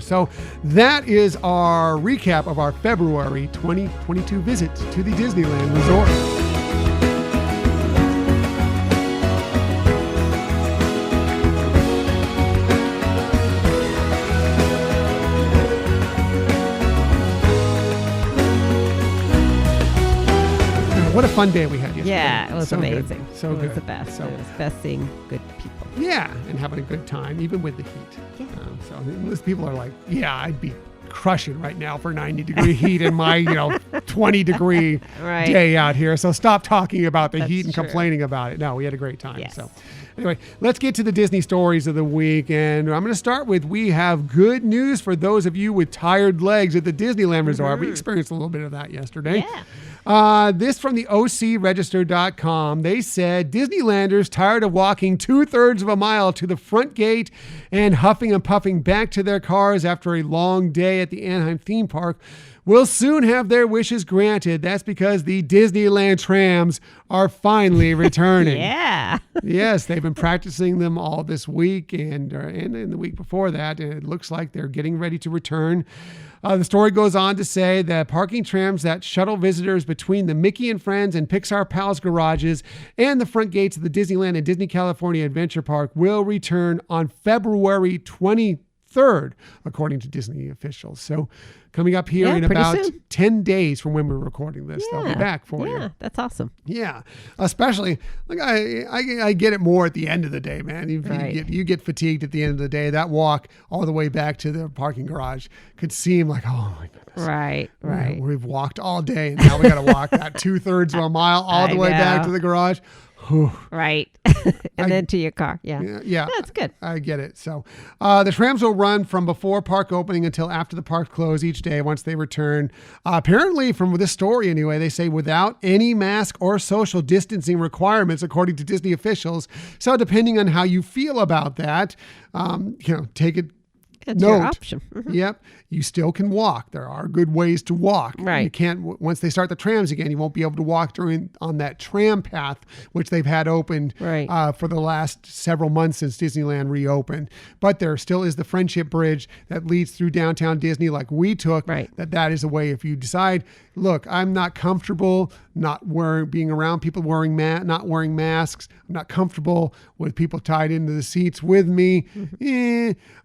So that is our recap of our February 2022 visit to the Disneyland Resort. What a fun day we had yesterday. Yeah, it was amazing. So good. It was the best. It was best seeing good people. Yeah, and having a good time, even with the heat. Yeah. So most people are like, yeah, I'd be crushing right now for 90-degree heat in my 20-degree day out here. So stop talking about the heat and complaining about it. No, we had a great time. Yes. So anyway, let's get to the Disney stories of the week. And I'm going to start with, we have good news for those of you with tired legs at the Disneyland Resort. We experienced a little bit of that yesterday. Yeah. This from the OCRegister.com. They said Disneylanders tired of walking 2/3 of a mile to the front gate and huffing and puffing back to their cars after a long day at the Anaheim theme park will soon have their wishes granted. That's because the Disneyland trams are finally returning. Yeah. Yes, they've been practicing them all this week and the week before that, and it looks like they're getting ready to return. The story goes on to say that parking trams that shuttle visitors between the Mickey and Friends and Pixar Pals garages and the front gates of the Disneyland and Disney California Adventure Park will return on February 23rd, according to Disney officials. So coming up here in about 10 days from when we're recording this, they'll be back for you. Yeah, that's awesome. Yeah, especially, like I get it more at the end of the day, man. You get fatigued at the end of the day. That walk all the way back to the parking garage could seem like, oh my goodness. Right. We've walked all day, and now we got to walk that 2/3 of a mile all the way back to the garage. Right. And then to your car. Yeah. That's good. I get it. So the trams will run from before park opening until after the park close each day once they return. Apparently, from this story anyway, they say without any mask or social distancing requirements, according to Disney officials. So depending on how you feel about that, take it. It's your option. Mm-hmm. Yep. You still can walk. There are good ways to walk. Right. You can't, once they start the trams again, you won't be able to walk on that tram path, which they've had opened for the last several months since Disneyland reopened. But there still is the Friendship Bridge that leads through downtown Disney like we took. Right. That is a way if you decide, look, I'm not comfortable being around people not wearing masks. I'm not comfortable with people tied into the seats with me.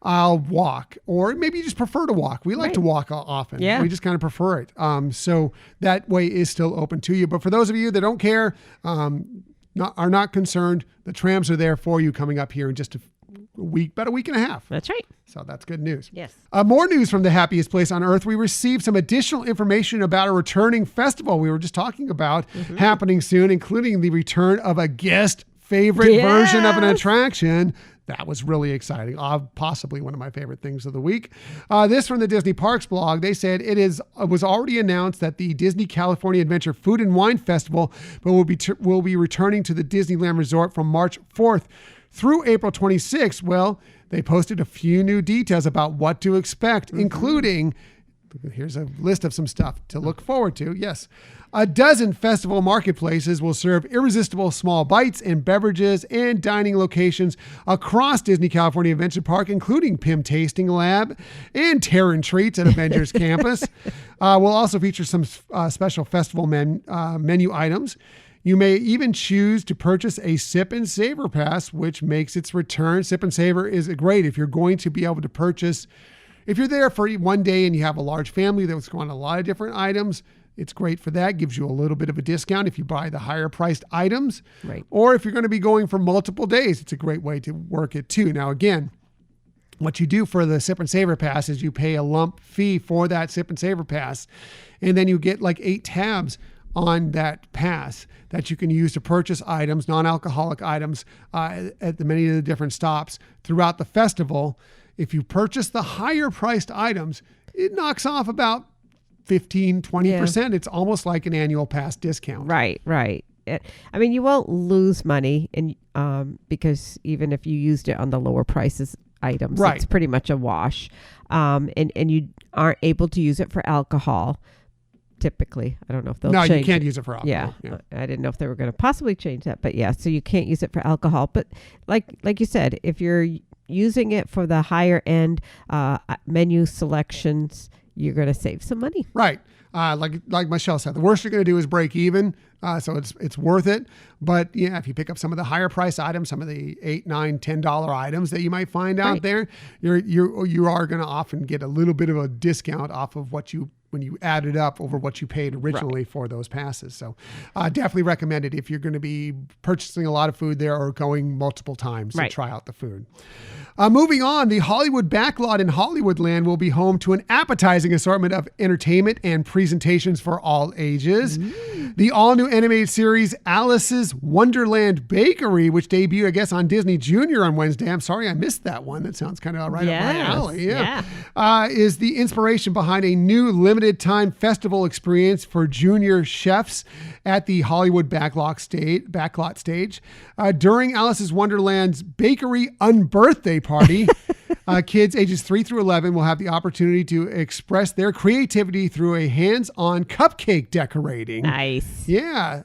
I'll walk. Or maybe you just prefer to walk. We like to walk often. Yeah. We just kind of prefer it. So that way is still open to you. But for those of you that don't care, are not concerned, the trams are there for you coming up here in just about a week and a half. That's right. So that's good news. Yes. More news from the Happiest Place on Earth. We received some additional information about a returning festival we were just talking about happening soon, including the return of a guest favorite version of an attraction. That was really exciting. Possibly one of my favorite things of the week. This from the Disney Parks blog. They said it was already announced that the Disney California Adventure Food and Wine Festival will be returning to the Disneyland Resort from March 4th through April 26th. Well, they posted a few new details about what to expect, including Here's a list of some stuff to look forward to. Yes. A dozen festival marketplaces will serve irresistible small bites and beverages and dining locations across Disney California Adventure Park, including Pim Tasting Lab and Terran Treats at Avengers Campus. We'll also feature some special festival menu items. You may even choose to purchase a Sip and Savor Pass, which makes its return. Sip and Savor is great if you're going to be able to purchase. If you're there for one day and you have a large family that's going a lot of different items, it's great for that. Gives you a little bit of a discount if you buy the higher priced items. Right. Or if you're going to be going for multiple days, it's a great way to work it too. Now, again, what you do for the Sip and Savor Pass is you pay a lump fee for that Sip and Savor Pass, and then you get like 8 tabs on that pass that you can use to purchase items, non-alcoholic items, at many of the different stops throughout the festival. If you purchase the higher priced items, it knocks off about 15, 20%. Yeah. It's almost like an annual pass discount. Right. I mean, you won't lose money because even if you used it on the lower prices items, right, it's pretty much a wash. And you aren't able to use it for alcohol. Typically, I don't know if they'll change. No, you can't use it for alcohol. Yeah. I didn't know if they were going to possibly change that, but yeah, so you can't use it for alcohol. But like you said, if you're using it for the higher end menu selections, you're going to save some money. Right. Like Michelle said, the worst you're going to do is break even. So it's worth it. But yeah, if you pick up some of the higher price items, some of the $8, $9, $10 items that you might find out there, you are going to often get a little bit of a discount off of when you add it up over what you paid originally for those passes. So definitely recommend it if you're going to be purchasing a lot of food there or going multiple times to try out the food. Moving on, the Hollywood Backlot in Hollywoodland will be home to an appetizing assortment of entertainment and presentations for all ages. The all-new animated series Alice's Wonderland Bakery, which debuted, I guess, on Disney Junior on Wednesday. I'm sorry I missed that one. That sounds kind of right up my alley. Yeah. Is the inspiration behind a new limited time festival experience for junior chefs at the Hollywood Backlot stage. During Alice's Wonderland's Bakery Unbirthday Party, kids ages 3 through 11 will have the opportunity to express their creativity through a hands-on cupcake decorating. Nice. Yeah.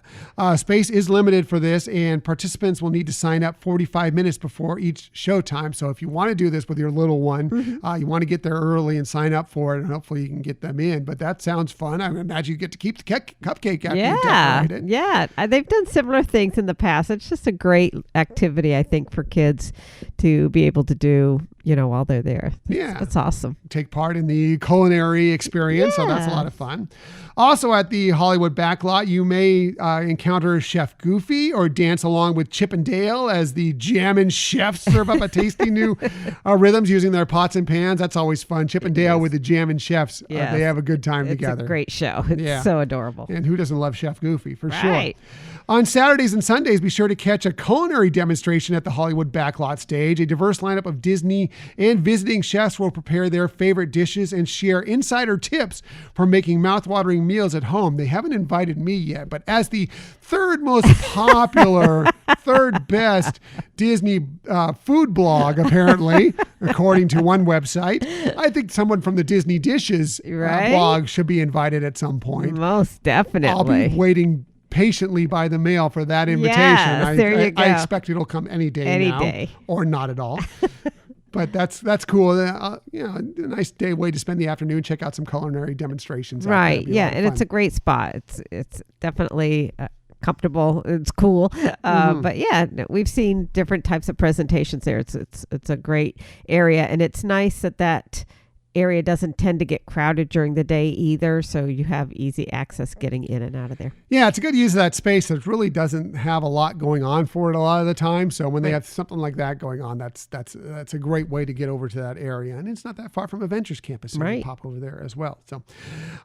Space is limited for this, and participants will need to sign up 45 minutes before each showtime. So if you want to do this with your little one, you want to get there early and sign up for it, and hopefully you can get them in. But that sounds fun. I imagine you get to keep the cupcake after you decorate it. Yeah. They've done similar things in the past. It's just a great activity, I think, for kids to be able to do, while they're there. That's awesome. Take part in the culinary experience. So that's a lot of fun. Also at the Hollywood Backlot, you may encounter Chef Goofy or dance along with Chip and Dale as the jammin' chefs serve up a tasty new rhythms using their pots and pans. That's always fun. Chip and Dale with the jammin' chefs. They have a good time together. It's a great show. It's so adorable. And who doesn't love Chef Goofy, for sure. On Saturdays and Sundays, be sure to catch a culinary demonstration at the Hollywood Backlot stage. A diverse lineup of Disney and visiting chefs will prepare their favorite dishes and share insider tips for making mouthwatering meals at home. They haven't invited me yet, but as the third most popular, third best Disney food blog, apparently, according to one website, I think someone from the Disney Dishes blog should be invited at some point. Most definitely. I'll be waiting patiently by the mail for that invitation. Yes, there you go. I expect it'll come any day or not at all. But that's cool. A nice way to spend the afternoon. Check out some culinary demonstrations. Right. Yeah, and it's a great spot. It's definitely comfortable. It's cool. But yeah, we've seen different types of presentations there. It's a great area, and it's nice that area doesn't tend to get crowded during the day either, so you have easy access getting in and out of there. Yeah, it's a good use of that space. It really doesn't have a lot going on for it a lot of the time, so when they have something like that going on, that's a great way to get over to that area, and it's not that far from Adventures Campus, so you can pop over there as well. So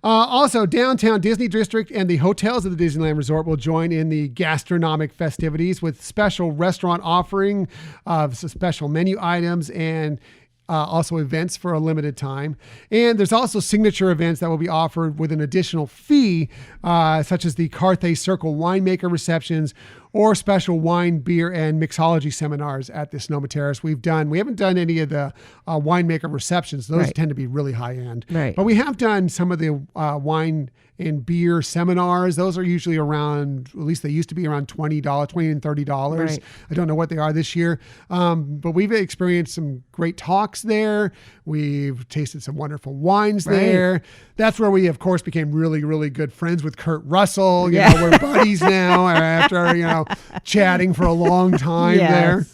also, downtown Disney District and the hotels of the Disneyland Resort will join in the gastronomic festivities with special restaurant offering of special menu items and also events for a limited time. And there's also signature events that will be offered with an additional fee, such as the Carthay Circle winemaker receptions or special wine, beer, and mixology seminars at the Sonoma Terrace. We haven't done any of the winemaker receptions. Those tend to be really high end. Right. But we have done some of the wine and beer seminars. Those are usually around, at least they used to be around $20 and $30. Right. I don't know what they are this year. But we've experienced some great talks there. We've tasted some wonderful wines there. That's where we, of course, became really, really good friends with Kurt Russell. You know, we're buddies now after, chatting for a long time there.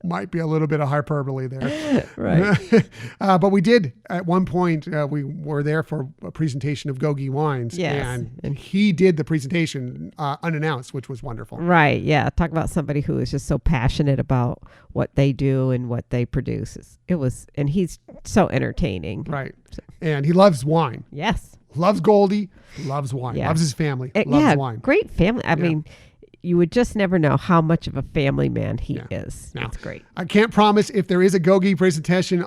Might be a little bit of hyperbole there. Right. But we did, at one point, we were there for a presentation of Gogi Wines. Yes. And he did the presentation unannounced, which was wonderful. Right. Yeah. Talk about somebody who is just so passionate about what they do and what they produce. And he's so entertaining. Right. And he loves wine. Yes. Loves Goldie. Loves wine. Yeah. Loves his family. Loves wine. Great family. I mean, you would just never know how much of a family man he is. Now, it's great. I can't promise if there is a Gogi presentation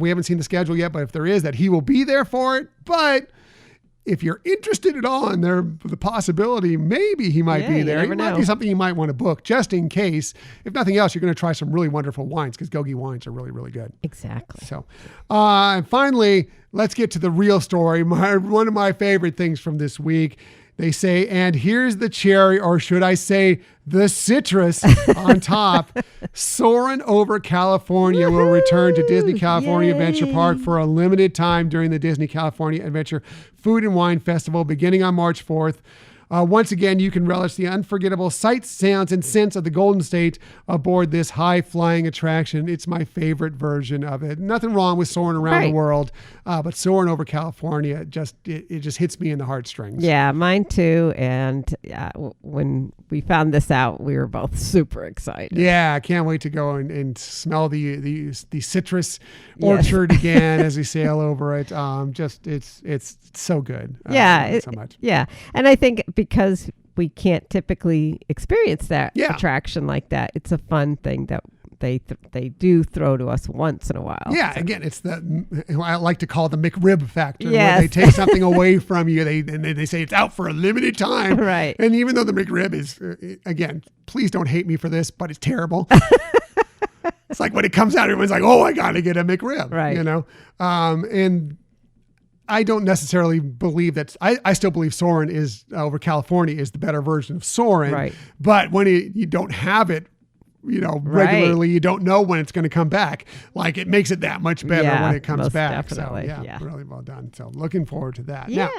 we haven't seen the schedule yet, but if there is, that he will be there for it. But if you're interested at all in the possibility, maybe he might be there. It might be something you might want to book just in case. If nothing else, you're going to try some really wonderful wines because Gogi wines are really, really good. Exactly. So, and finally, let's get to the real story. One of my favorite things from this week. They say, and here's the cherry, or should I say the citrus on top. Soarin' Over California will return to Disney California Adventure Park for a limited time during the Disney California Adventure Food and Wine Festival beginning on March 4th. Once again, you can relish the unforgettable sights, sounds, and scents of the Golden State aboard this high-flying attraction. It's my favorite version of it. Nothing wrong with soaring around the world, but soaring over California, it just hits me in the heartstrings. Yeah, mine too. And when we found this out, we were both super excited. Yeah, I can't wait to go and smell the citrus orchard again as we sail over it. It's so good. So much. Yeah, and I think because we can't typically experience that attraction like that, it's a fun thing that they do throw to us once in a while. Yeah, so. Again, it's I like to call the McRib factor, yes. where they take something away from you, they say it's out for a limited time. Right. And even though the McRib is, again, please don't hate me for this, but it's terrible. It's like when it comes out, everyone's like, oh, I got to get a McRib. Right. And I don't necessarily believe that. I still believe Soarin' is over California is the better version of Soarin'. Right. But when you don't have it, regularly, you don't know when it's going to come back. Like it makes it that much better when it comes back. Definitely. So really well done. So looking forward to that. Yeah.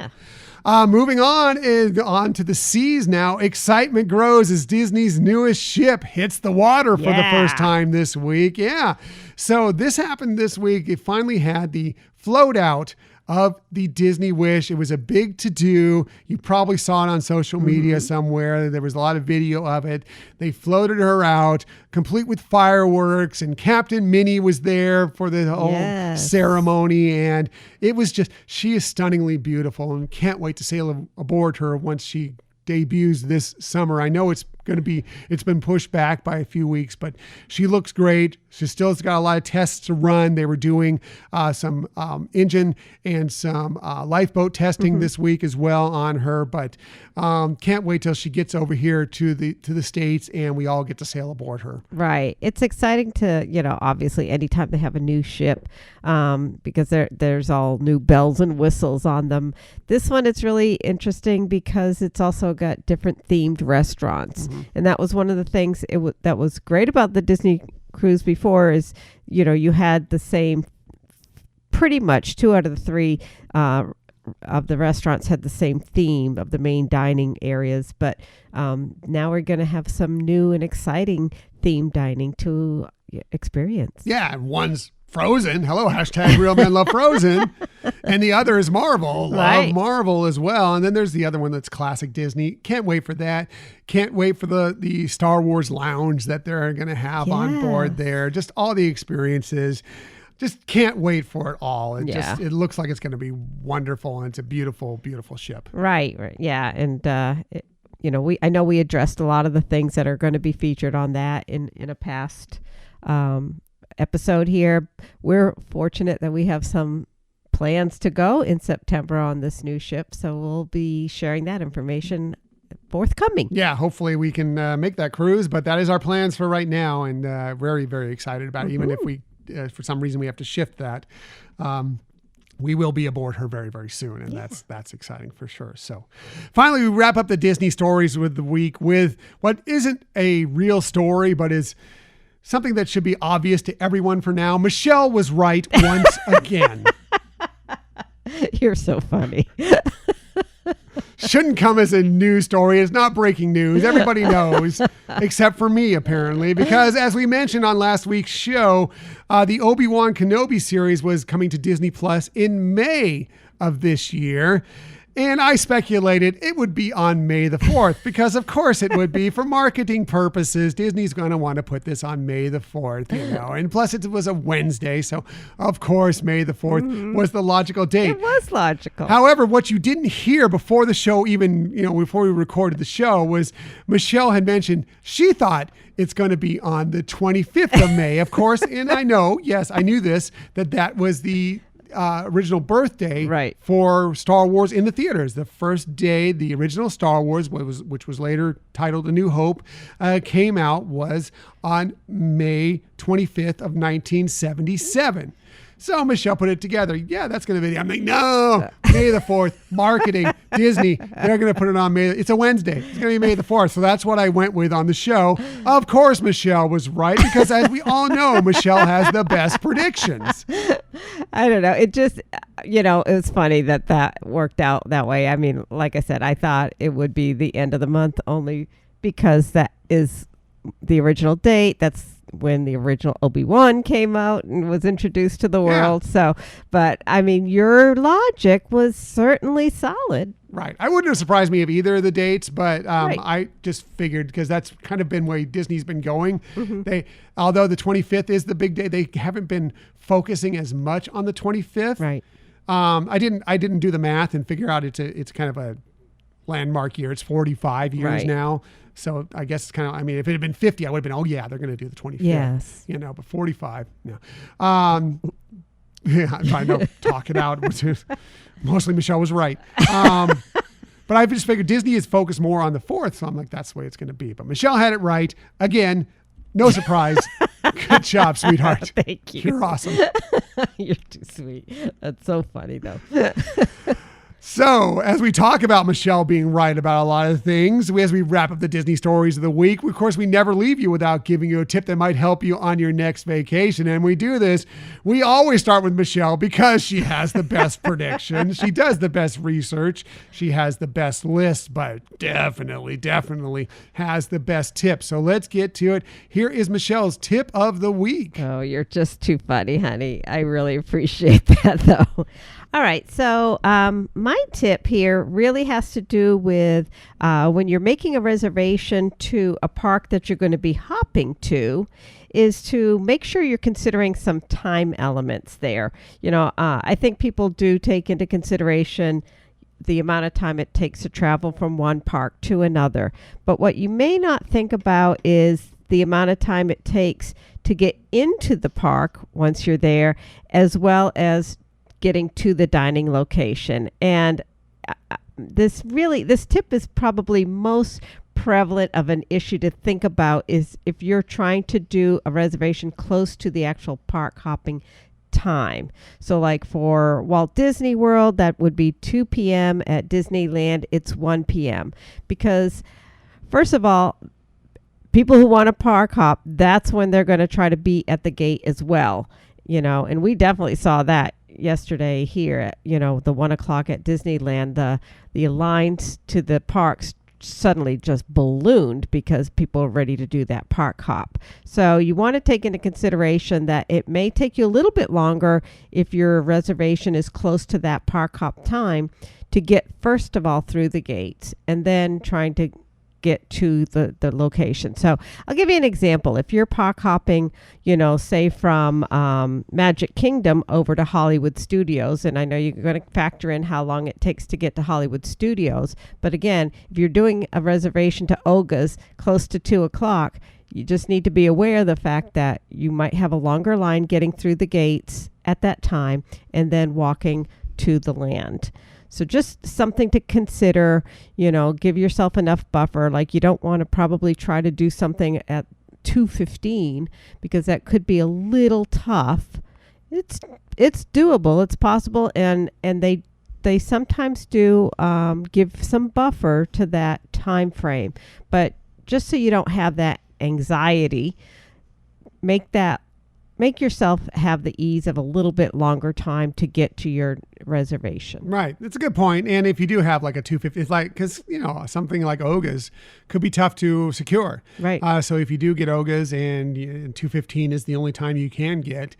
Now, moving on to the seas now. Excitement grows as Disney's newest ship hits the water for the first time this week. Yeah. So this happened this week. It finally had the float out of the Disney Wish. It was a big to-do. You probably saw it on social media somewhere. There was a lot of video of it. They floated her out, complete with fireworks, and Captain Minnie was there for the whole ceremony. And it was she is stunningly beautiful, and can't wait to sail aboard her once she debuts this summer. I know it's been pushed back by a few weeks, but she looks great. She still has got a lot of tests to run. They were doing some engine and some lifeboat testing this week as well on her, but can't wait till she gets over here to the States and we all get to sail aboard her. Right. It's exciting to, obviously anytime they have a new ship, because there's all new bells and whistles on them. This one, it's really interesting because it's also got different themed restaurants. And that was one of the things that was great about the Disney cruise before is, you had the same, pretty much 2 out of the 3 of the restaurants had the same theme of the main dining areas. But now we're going to have some new and exciting themed dining to experience. Yeah, one's Frozen. Hello, hashtag Real Men Love Frozen. And the other is Marvel. Love Marvel as well. And then there's the other one that's classic Disney. Can't wait for that. Can't wait for the Star Wars lounge that they're going to have on board there. Just all the experiences. Just can't wait for it all. It looks like it's going to be wonderful, and it's a beautiful, beautiful ship. Right. Yeah. And I know we addressed a lot of the things that are going to be featured on that in a past episode here. We're fortunate that we have some plans to go in September on this new ship, so we'll be sharing that information forthcoming. Yeah, hopefully we can make that cruise, but that is our plans for right now, and very, very excited about it. Even if we, for some reason, we have to shift that. We will be aboard her very, very soon, and that's exciting for sure. So finally, we wrap up the Disney stories with the week with what isn't a real story, but is something that should be obvious to everyone for now. Michelle was right once again. You're so funny. Shouldn't come as a news story. It's not breaking news. Everybody knows, except for me, apparently, because as we mentioned on last week's show, the Obi-Wan Kenobi series was coming to Disney Plus in May of this year. And I speculated it would be on May the 4th because, of course, it would be for marketing purposes. Disney's going to want to put this on May the 4th, and plus it was a Wednesday. So, of course, May the 4th was the logical date. It was logical. However, what you didn't hear before the show, even, before we recorded the show, was Michelle had mentioned she thought it's going to be on the 25th of May, of course. And I know, yes, I knew this, that was the original birthday for Star Wars in the theaters. The first day the original Star Wars, which was later titled A New Hope, came out was on May 25th of 1977. So Michelle put it together. Yeah, that's going to be. I'm like, no, May the 4th, marketing, Disney. They're going to put it on May. It's a Wednesday. It's going to be May the 4th. So that's what I went with on the show. Of course, Michelle was right because as we all know, Michelle has the best predictions. I don't know. It just, it was funny that worked out that way. I mean, like I said, I thought it would be the end of the month only because that is the original date. That's when the original Obi-Wan came out and was introduced to the world. So, but I mean, your logic was certainly solid. Right. I wouldn't have surprised me of either of the dates, but I just figured because that's kind of been the way Disney's been going. Although the 25th is the big day, they haven't been focusing as much on the 25th. Right. I didn't do the math and figure out it's kind of a landmark year. It's 45 years now. So I guess it's kind of, I mean, if it had been 50, I would have been, oh yeah, they're going to do the 25th. Yes. But 45, no. Yeah, I know, talk it out. Mostly Michelle was right. But I just figured Disney is focused more on the 4th. So I'm like, that's the way it's going to be. But Michelle had it right. Again, no surprise. Good job, sweetheart. Thank you. You're awesome. You're too sweet. That's so funny, though. So, as we talk about Michelle being right about a lot of things, as we wrap up the Disney stories of the week, of course, we never leave you without giving you a tip that might help you on your next vacation. And we do this, we always start with Michelle because she has the best predictions. She does the best research. She has the best list, but definitely has the best tips. So let's get to it. Here is Michelle's tip of the week. Oh, you're just too funny, honey. I really appreciate that, though. All right. So my tip here really has to do with when you're making a reservation to a park that you're going to be hopping to, is to make sure you're considering some time elements there. I think people do take into consideration the amount of time it takes to travel from one park to another. But what you may not think about is the amount of time it takes to get into the park once you're there, as well as getting to the dining location. And this tip is probably most prevalent of an issue to think about is if you're trying to do a reservation close to the actual park hopping time. So like for Walt Disney World, that would be 2 p.m. At Disneyland, it's 1 p.m. Because first of all, people who want to park hop, that's when they're going to try to be at the gate as well. And we definitely saw that yesterday here at, the 1 o'clock at Disneyland. The lines to the parks suddenly just ballooned because people are ready to do that park hop. So you want to take into consideration that it may take you a little bit longer if your reservation is close to that park hop time to get first of all through the gates and then trying to get to the location. So I'll give you an example. If you're park hopping, say from Magic Kingdom over to Hollywood Studios, and I know you're going to factor in how long it takes to get to Hollywood Studios. But again, if you're doing a reservation to Oga's close to 2 o'clock, you just need to be aware of the fact that you might have a longer line getting through the gates at that time and then walking to the land. So just something to consider, give yourself enough buffer. Like you don't want to probably try to do something at 2:15 because that could be a little tough. It's doable. It's possible. And they sometimes do give some buffer to that time frame. But just so you don't have that anxiety, make yourself have the ease of a little bit longer time to get to your reservation. Right. That's a good point. And if you do have like a 250, it's like, because, something like OGAs could be tough to secure. Right. So if you do get OGAs and 215 is the only time you can get,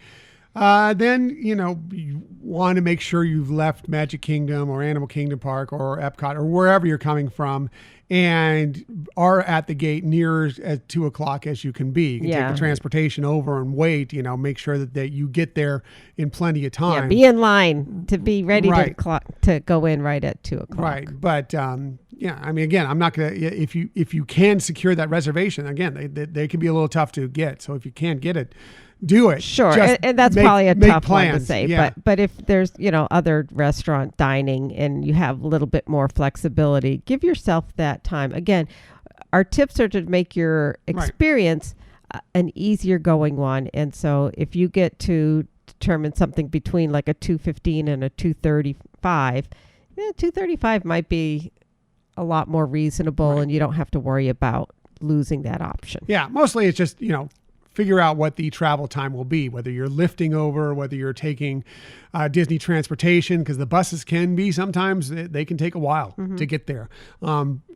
then, you want to make sure you've left Magic Kingdom or Animal Kingdom Park or Epcot or wherever you're coming from and are at the gate near at 2:00 as you can be. You can take the transportation over and wait, make sure that you get there in plenty of time. Yeah, be in line to be ready to go in right at 2:00. Right. But, again, I'm not going to, if you can secure that reservation, again, they can be a little tough to get. So if you can't get it, do it. Sure. And that's probably a tough plans. one to say. Yeah. But if there's, other restaurant dining and you have a little bit more flexibility, give yourself that time. Again, our tips are to make your experience an easier going one. And so if you get to determine something between like a 2:15 and a 2:35, 2:35 might be a lot more reasonable and you don't have to worry about losing that option. Yeah. Mostly it's just, figure out what the travel time will be, whether you're lifting over, whether you're taking Disney transportation, because the buses can be sometimes they can take a while to get there.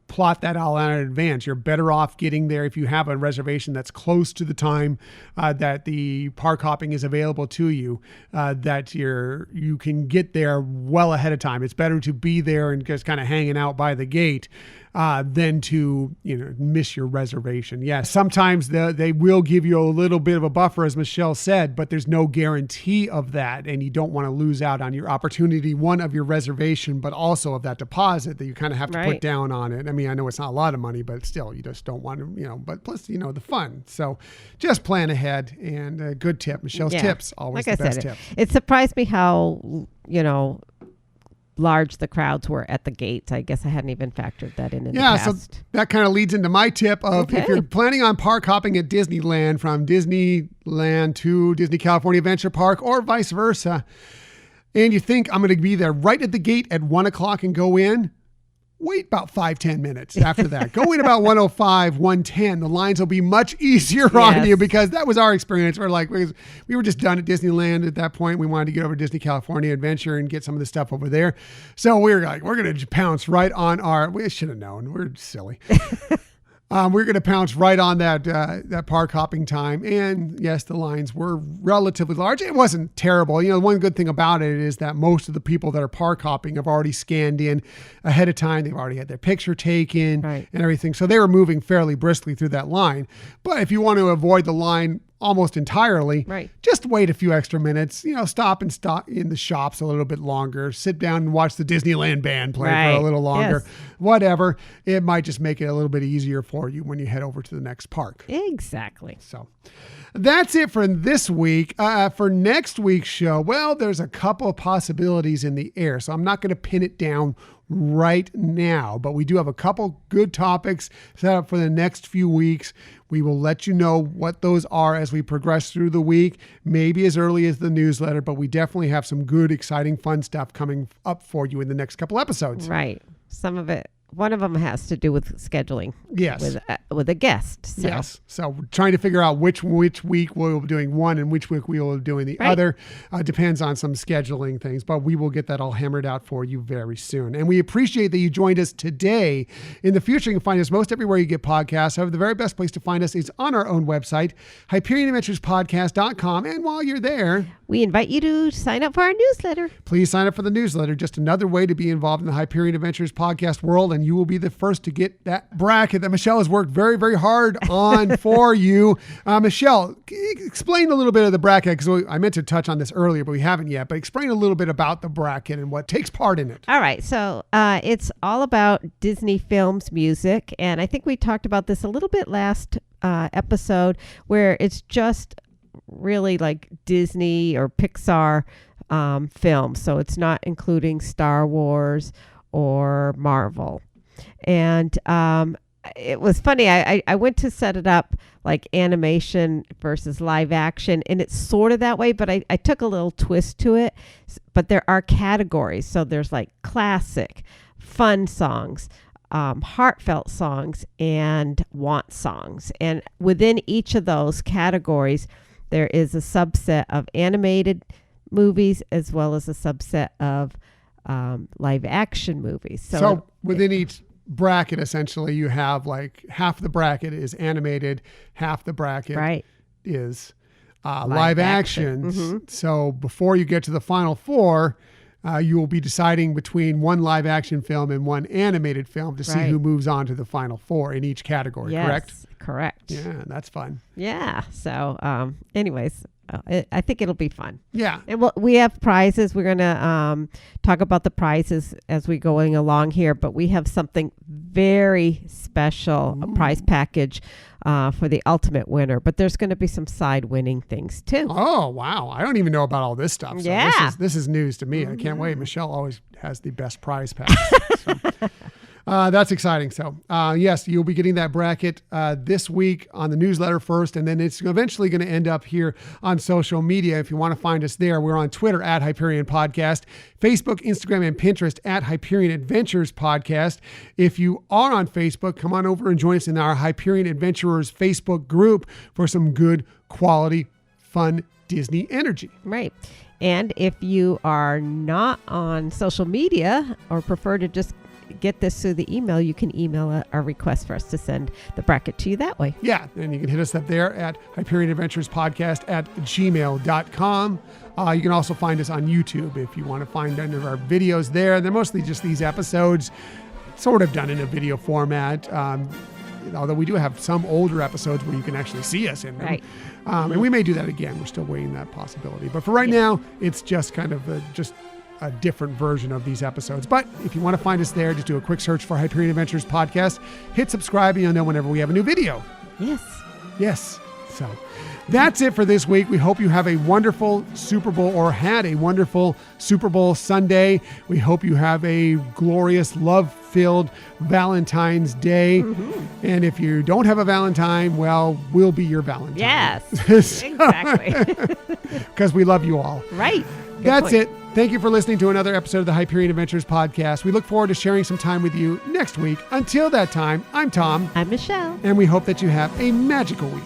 Plot that all out in advance. You're better off getting there if you have a reservation that's close to the time that the park hopping is available to you, that you can get there well ahead of time. It's better to be there and just kind of hanging out by the gate than to miss your reservation. Yeah, sometimes they will give you a little bit of a buffer, as Michelle said, but there's no guarantee of that, and you don't want to lose out on your opportunity, one of your reservation, but also of that deposit that you kind of have to put down on it. I mean, I know it's not a lot of money, but still, you just don't want to, but plus, the fun. So just plan ahead, and a good tip. Michelle's tips, always like the best tips. It surprised me how, large the crowds were at the gates. I guess I hadn't even factored that in the past. So that kind of leads into my tip of if you're planning on park hopping at Disneyland from Disneyland to Disney California Adventure Park or vice versa, and you think I'm going to be there right at the gate at 1:00 and go in, wait about 5-10 minutes after that. Go in about 1:05, 1:10. The lines will be much easier on you, because that was our experience. We were just done at Disneyland at that point. We wanted to get over to Disney California Adventure and get some of the stuff over there. So we were like, we're going to pounce right on we should have known. We're silly. We're going to pounce right on that park hopping time. And yes, the lines were relatively large. It wasn't terrible. One good thing about it is that most of the people that are park hopping have already scanned in ahead of time. They've already had their picture taken and everything. So they were moving fairly briskly through that line. But if you want to avoid the line almost entirely, just wait a few extra minutes, stop in the shops a little bit longer, sit down and watch the Disneyland band play for a little longer, whatever. It might just make it a little bit easier for you when you head over to the next park. Exactly. So that's it for this week. For next week's show, there's a couple of possibilities in the air, so I'm not going to pin it down right now, but we do have a couple good topics set up for the next few weeks. We will let you know what those are as we progress through the week, maybe as early as the newsletter, but we definitely have some good, exciting, fun stuff coming up for you in the next couple episodes. Right. Some of it. One of them has to do with scheduling. Yes. With a guest. So. Yes. So we're trying to figure out which week we'll be doing one and which week we will be doing the other. Depends on some scheduling things, but we will get that all hammered out for you very soon. And we appreciate that you joined us today. In the future, you can find us most everywhere you get podcasts. However, the very best place to find us is on our own website, HyperionAdventuresPodcast.com. And while you're there, we invite you to sign up for our newsletter. Please sign up for the newsletter. Just another way to be involved in the Hyperion Adventures podcast world, and you will be the first to get that bracket that Michelle has worked very, very hard on for you. Michelle, explain a little bit of the bracket, because I meant to touch on this earlier, but we haven't yet. But explain a little bit about the bracket and what takes part in it. All right. So it's all about Disney films music. And I think we talked about this a little bit last episode, where it's just really like Disney or Pixar films. So it's not including Star Wars or Marvel. And it was funny. I went to set it up like animation versus live action, and it's sort of that way, but I took a little twist to it. But there are categories. So there's like classic, fun songs, heartfelt songs, and want songs. And within each of those categories, there is a subset of animated movies as well as a subset of live action movies. So within each bracket, essentially, you have like half the bracket is animated, half the bracket is live actions. Mm-hmm. So before you get to the final four, you will be deciding between one live action film and one animated film to see who moves on to the final four in each category, correct? Correct. Yeah, that's fun. Yeah. So anyways, I think it'll be fun. Yeah. And we have prizes. We're going to talk about the prizes as we're going along here, but we have something very special, a prize package for the ultimate winner. But there's going to be some side winning things too. Oh, wow. I don't even know about all this stuff. So yeah. This is news to me. I can't wait. Michelle always has the best prize pack. That's exciting. So, yes, you'll be getting that bracket this week on the newsletter first, and then it's eventually going to end up here on social media. If you want to find us there, we're on Twitter at Hyperion Podcast, Facebook, Instagram, and Pinterest at Hyperion Adventures Podcast. If you are on Facebook, come on over and join us in our Hyperion Adventurers Facebook group for some good quality, fun Disney energy. Right. And if you are not on social media or prefer to just get this through the email, you can email a request for us to send the bracket to you that way. Yeah, and you can hit us up there at Hyperion Adventures Podcast at gmail.com. You can also find us on YouTube if you want to find any of our videos there. They're mostly just these episodes, sort of done in a video format. Although we do have some older episodes where you can actually see us in them. Right. And we may do that again. We're still weighing that possibility. But for right now, it's just kind of a different version of these episodes. But if you want to find us there, just do a quick search for Hyperion Adventures Podcast, hit subscribe, and you'll know whenever we have a new video. Yes. So that's it for this week. We hope you have a wonderful Super Bowl or had a wonderful Super Bowl Sunday. We hope you have a glorious, love-filled Valentine's Day. Mm-hmm. And if you don't have a Valentine, well, we'll be your Valentine. Yes, exactly. Because we love you all. Right. That's it. Thank you for listening to another episode of the Hyperion Adventures Podcast. We look forward to sharing some time with you next week. Until that time, I'm Tom. I'm Michelle. And we hope that you have a magical week.